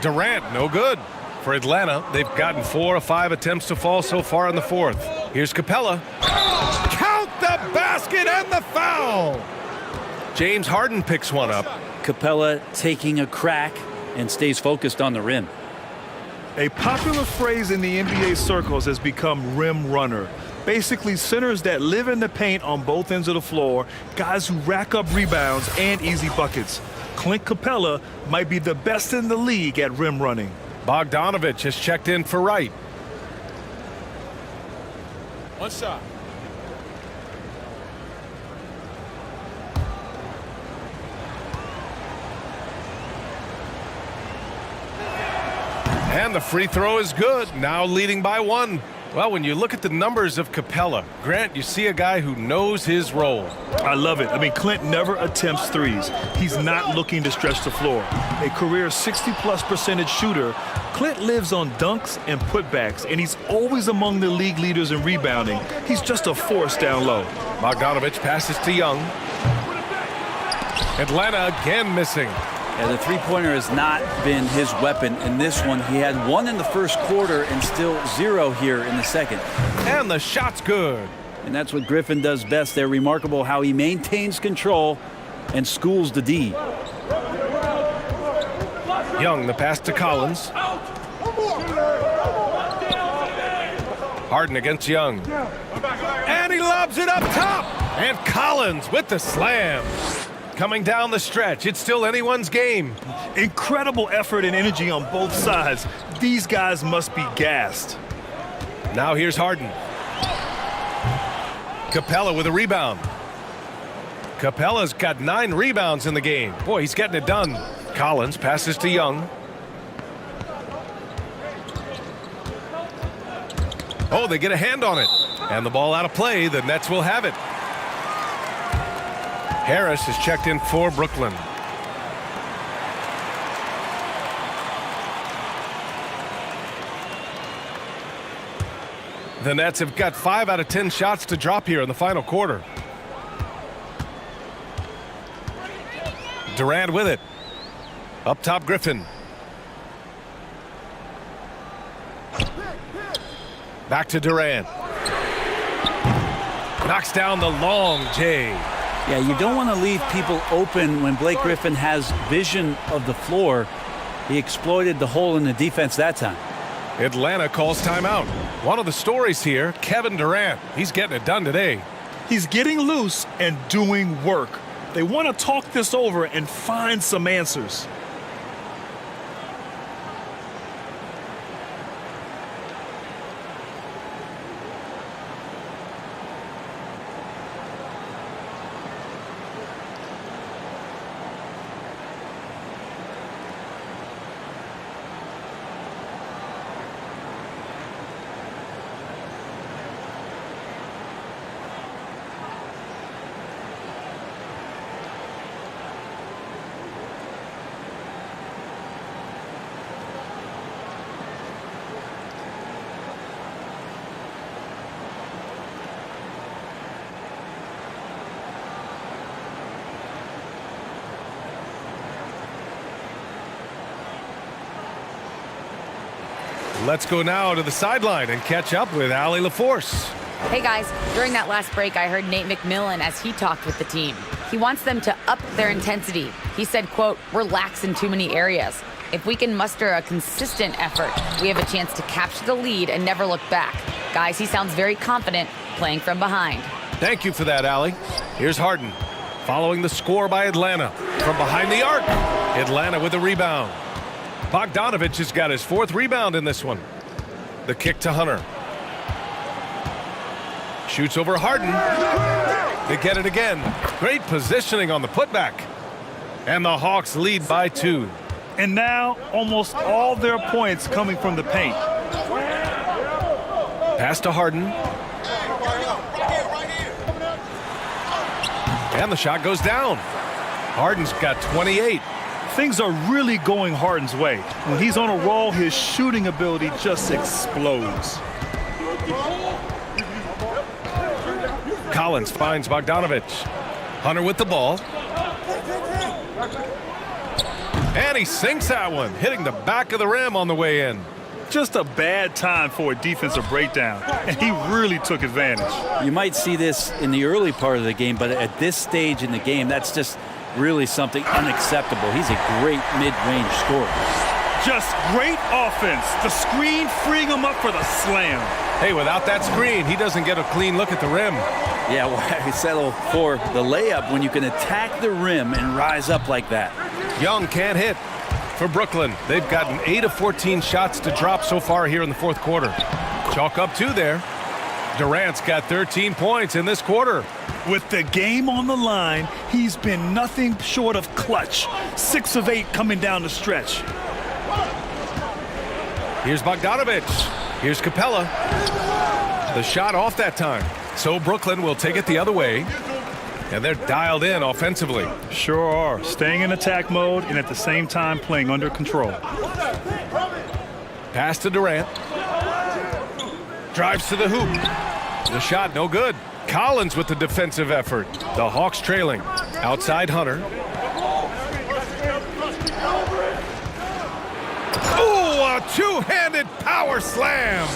Durant, no good. For Atlanta, they've gotten 4 of 5 attempts to fall so far in the fourth. Here's Capella. Count the basket and the foul! James Harden picks one up. Capella taking a crack and stays focused on the rim. A popular phrase in the NBA circles has become rim runner. Basically, centers that live in the paint on both ends of the floor, guys who rack up rebounds and easy buckets. Clint Capella might be the best in the league at rim running. Bogdanovich has checked in for Wright. One shot. And the free throw is good, now leading by 1. Well, when you look at the numbers of Capella, Grant, you see a guy who knows his role. I love it. I mean, Clint never attempts threes. He's not looking to stretch the floor. A career 60+% shooter, Clint lives on dunks and putbacks, and he's always among the league leaders in rebounding. He's just a force down low. Bogdanovich passes to Young. Atlanta again missing. Yeah, the three-pointer has not been his weapon in this one. He had 1 in the first quarter and still 0 here in the second. And the shot's good. And that's what Griffin does best. They're remarkable how he maintains control and schools the D. Young, the pass to Collins. Harden against Young. And he lobs it up top. And Collins with the slam. Coming down the stretch, it's still anyone's game. Incredible effort and energy on both sides. These guys must be gassed. Now here's Harden. Capella with a rebound. Capella's got 9 rebounds in the game. Boy, he's getting it done. Collins passes to Young. Oh, they get a hand on it. And the ball out of play. The Nets will have it. Harris has checked in for Brooklyn. The Nets have got 5 out of 10 shots to drop here in the final quarter. Durant with it. Up top, Griffin. Back to Durant. Knocks down the long J. Yeah, you don't want to leave people open when Blake Griffin has vision of the floor. He exploited the hole in the defense that time. Atlanta calls timeout. One of the stories here, Kevin Durant. He's getting it done today. He's getting loose and doing work. They want to talk this over and find some answers. Let's go now to the sideline and catch up with Allie LaForce. Hey guys, during that last break, I heard Nate McMillan as he talked with the team. He wants them to up their intensity. He said, quote, "We're lax in too many areas." If we can muster a consistent effort, we have a chance to capture the lead and never look back. Guys, he sounds very confident playing from behind. Thank you for that, Allie. Here's Harden, following the score by Atlanta. From behind the arc, Atlanta with a rebound. Bogdanovich has got his 4th rebound in this one. The kick to Hunter. Shoots over Harden. They get it again. Great positioning on the putback. And the Hawks lead by 2. And now almost all their points coming from the paint. Pass to Harden. And the shot goes down. Harden's got 28. Things are really going Harden's way. When he's on a roll, his shooting ability just explodes. Collins finds Bogdanovich. Hunter with the ball. And he sinks that one, hitting the back of the rim on the way in. Just a bad time for a defensive breakdown, and he really took advantage. You might see this in the early part of the game, but at this stage in the game, that's just really something unacceptable. He's a great mid-range scorer. Just great offense. The screen freeing him up for the slam. Hey, without that screen, he doesn't get a clean look at the rim. Yeah, why settle for the layup when you can attack the rim and rise up like that? Young can't hit. For Brooklyn, they've gotten 8 of 14 shots to drop so far here in the 4th quarter. Chalk up 2 there. Durant's got 13 points in this quarter. With the game on the line, he's been nothing short of clutch. 6 of 8 coming down the stretch. Here's Bogdanovich. Here's Capella. The shot off that time. So Brooklyn will take it the other way. And they're dialed in offensively. Sure are. Staying in attack mode and at the same time playing under control. Pass to Durant. Drives to the hoop. The shot no good. Collins with the defensive effort. The Hawks trailing. Outside Hunter. Oh, a two-handed power slam.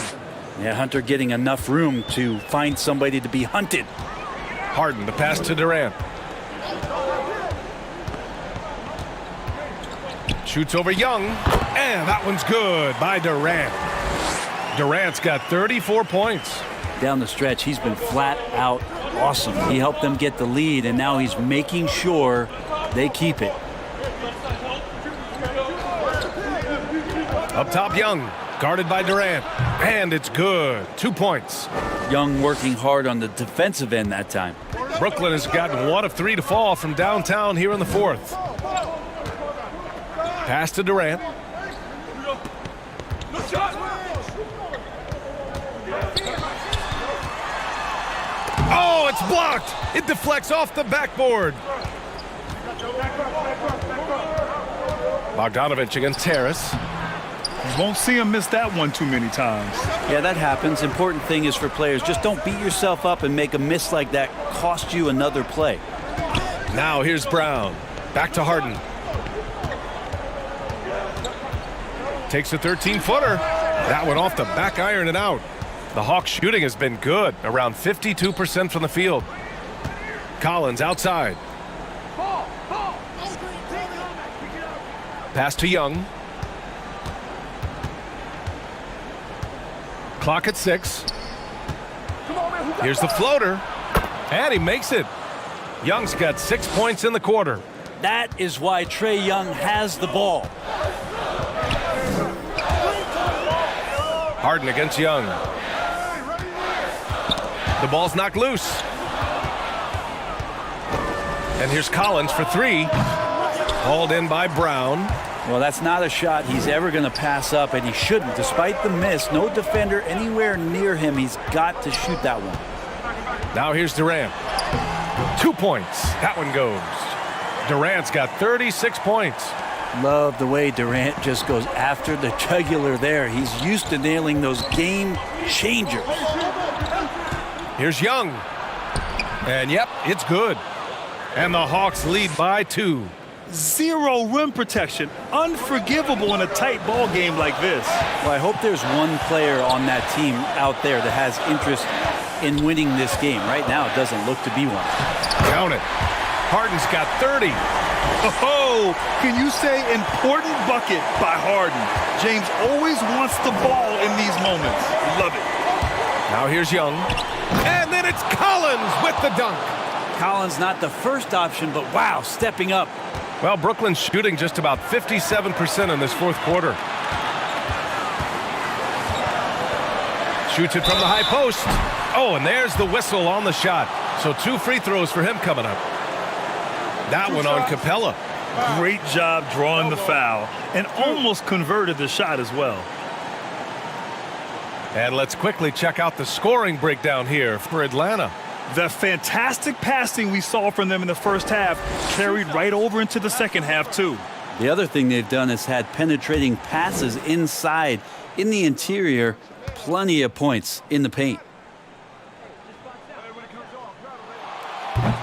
Yeah, Hunter getting enough room to find somebody to be hunted. Harden, the pass to Durant. Shoots over Young, and that one's good by Durant. Durant's got 34 points. Down the stretch, he's been flat out awesome. He helped them get the lead, and now he's making sure they keep it. Up top, Young, guarded by Durant, and it's good. 2 points. Young working hard on the defensive end that time. Brooklyn has gotten 1 of 3 to fall from downtown here in the 4th. Pass to Durant. Oh, it's blocked. It deflects off the backboard. Bogdanovich against Harris. You won't see him miss that one too many times. Yeah, that happens. Important thing is for players, just don't beat yourself up and make a miss like that cost you another play. Now here's Brown. Back to Harden. Takes a 13-footer. That one off the back iron and out. The Hawks shooting has been good, around 52% from the field. Collins outside. Pass to Young. Clock at 6. Here's the floater. And he makes it. Young's got 6 points in the quarter. That is why Trae Young has the ball. Harden against Young. The ball's knocked loose. And here's Collins for 3. Hauled in by Brown. Well, that's not a shot he's ever going to pass up, and he shouldn't. Despite the miss, no defender anywhere near him. He's got to shoot that one. Now here's Durant. 2 points. That one goes. Durant's got 36 points. Love the way Durant just goes after the jugular there. He's used to nailing those game changers. Here's Young. And yep, it's good. And the Hawks lead by 2. 0 rim protection. Unforgivable in a tight ball game like this. Well, I hope there's one player on that team out there that has interest in winning this game. Right now, it doesn't look to be one. Count it. Harden's got 30. Oh, Oh, can you say important bucket by Harden? James always wants the ball in these moments. Love it. Now here's Young. And then it's Collins with the dunk. Collins not the first option, but wow, stepping up. Well, Brooklyn's shooting just about 57% in this fourth quarter. Shoots it from the high post. Oh, and there's the whistle on the shot. So 2 free throws for him coming up. That one on Capella. Great job drawing the foul and almost converted the shot as well. And let's quickly check out the scoring breakdown here for Atlanta. The fantastic passing we saw from them in the first half carried right over into the second half, too. The other thing they've done is had penetrating passes inside, in the interior, plenty of points in the paint.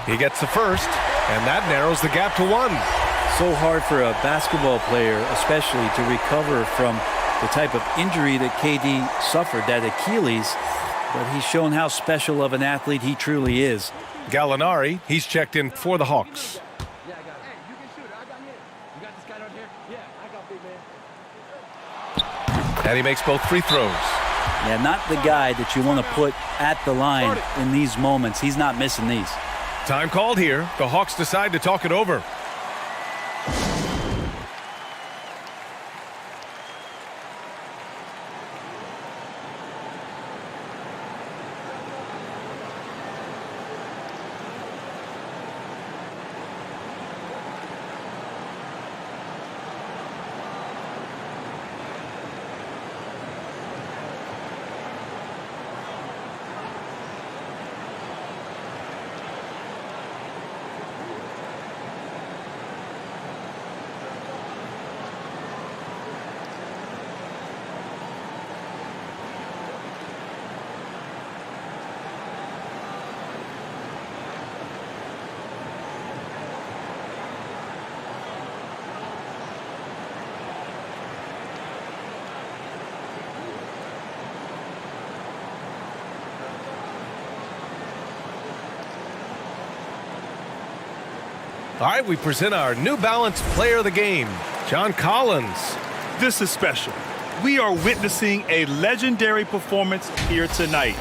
He gets the first, and that narrows the gap to 1. So hard for a basketball player, especially, to recover from the type of injury that KD suffered, that Achilles. But he's shown how special of an athlete he truly is. Gallinari, he's checked in for the Hawks. And he makes both free throws. Yeah, not the guy that you want to put at the line in these moments. He's not missing these. Time called here. The Hawks decide to talk it over. All right, we present our New Balance Player of the Game, John Collins. This is special. We are witnessing a legendary performance here tonight.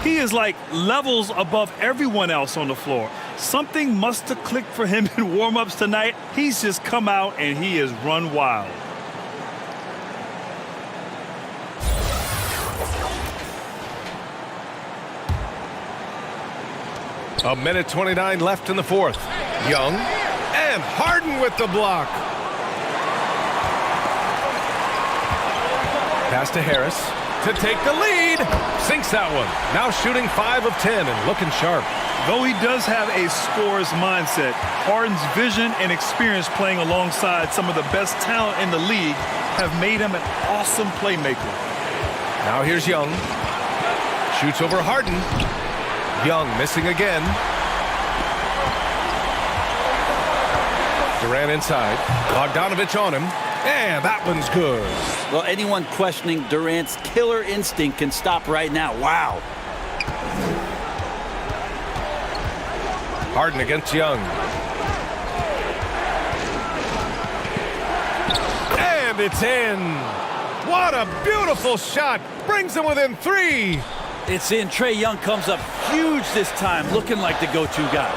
He is like levels above everyone else on the floor. Something must have clicked for him in warm-ups tonight. He's just come out and he has run wild. A minute 29 left in the fourth. Young and Harden with the block. Pass to Harris to take the lead. Sinks that one. Now shooting 5 of 10 and looking sharp. Though he does have a scorer's mindset, Harden's vision and experience playing alongside some of the best talent in the league have made him an awesome playmaker. Now here's Young. Shoots over Harden. Young missing again. Durant inside. Bogdanovich on him. And that one's good. Well, anyone questioning Durant's killer instinct can stop right now. Wow. Harden against Young. And it's in. What a beautiful shot. Brings him within 3. It's in. Trae Young comes up huge this time, looking like the go-to guy.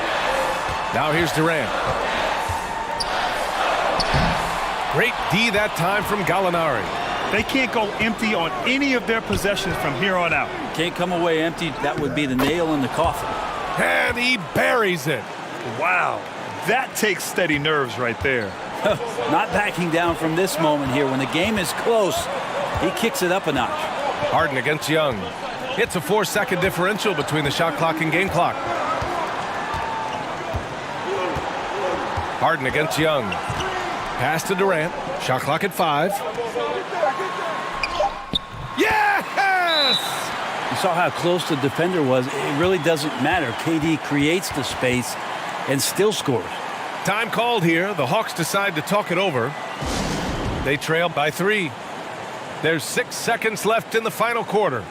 Now here's Durant. Great D that time from Gallinari. They can't go empty on any of their possessions from here on out. Can't come away empty. That would be the nail in the coffin. And he buries it. Wow, that takes steady nerves right there. Not backing down from this moment here. When the game is close, he kicks it up a notch. Harden against Young. It's a 4-second differential between the shot clock and game clock. Harden against Young. Pass to Durant. Shot clock at 5. Yes! You saw how close the defender was. It really doesn't matter. KD creates the space and still scores. Time called here. The Hawks decide to talk it over. They trail by 3. There's 6 seconds left in the final quarter.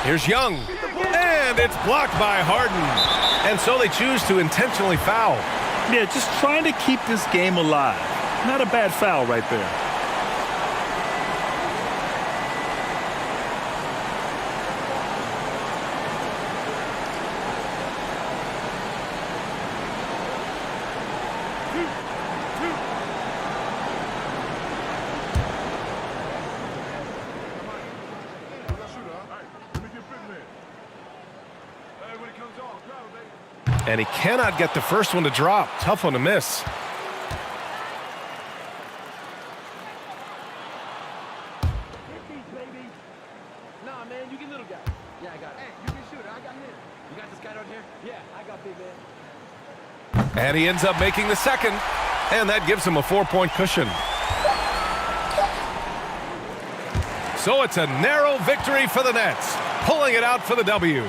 Here's Young, and it's blocked by Harden. And so they choose to intentionally foul. Yeah, just trying to keep this game alive. Not a bad foul right there. And he cannot get the first one to drop. Tough one to miss. Nah, man, you get little guy. Yeah, I got it. Hey, you can shoot it. I got him. You got this guy down here? Yeah, I got big man. And he ends up making the second. And that gives him a 4-point cushion. So it's a narrow victory for the Nets, pulling it out for the W.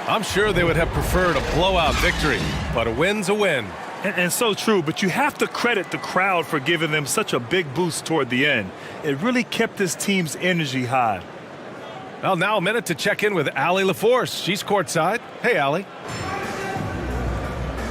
I'm sure they would have preferred a blowout victory, but a win's a win. And so true, but you have to credit the crowd for giving them such a big boost toward the end. It really kept this team's energy high. Well, now a minute to check in with Allie LaForce. She's courtside. Hey, Allie.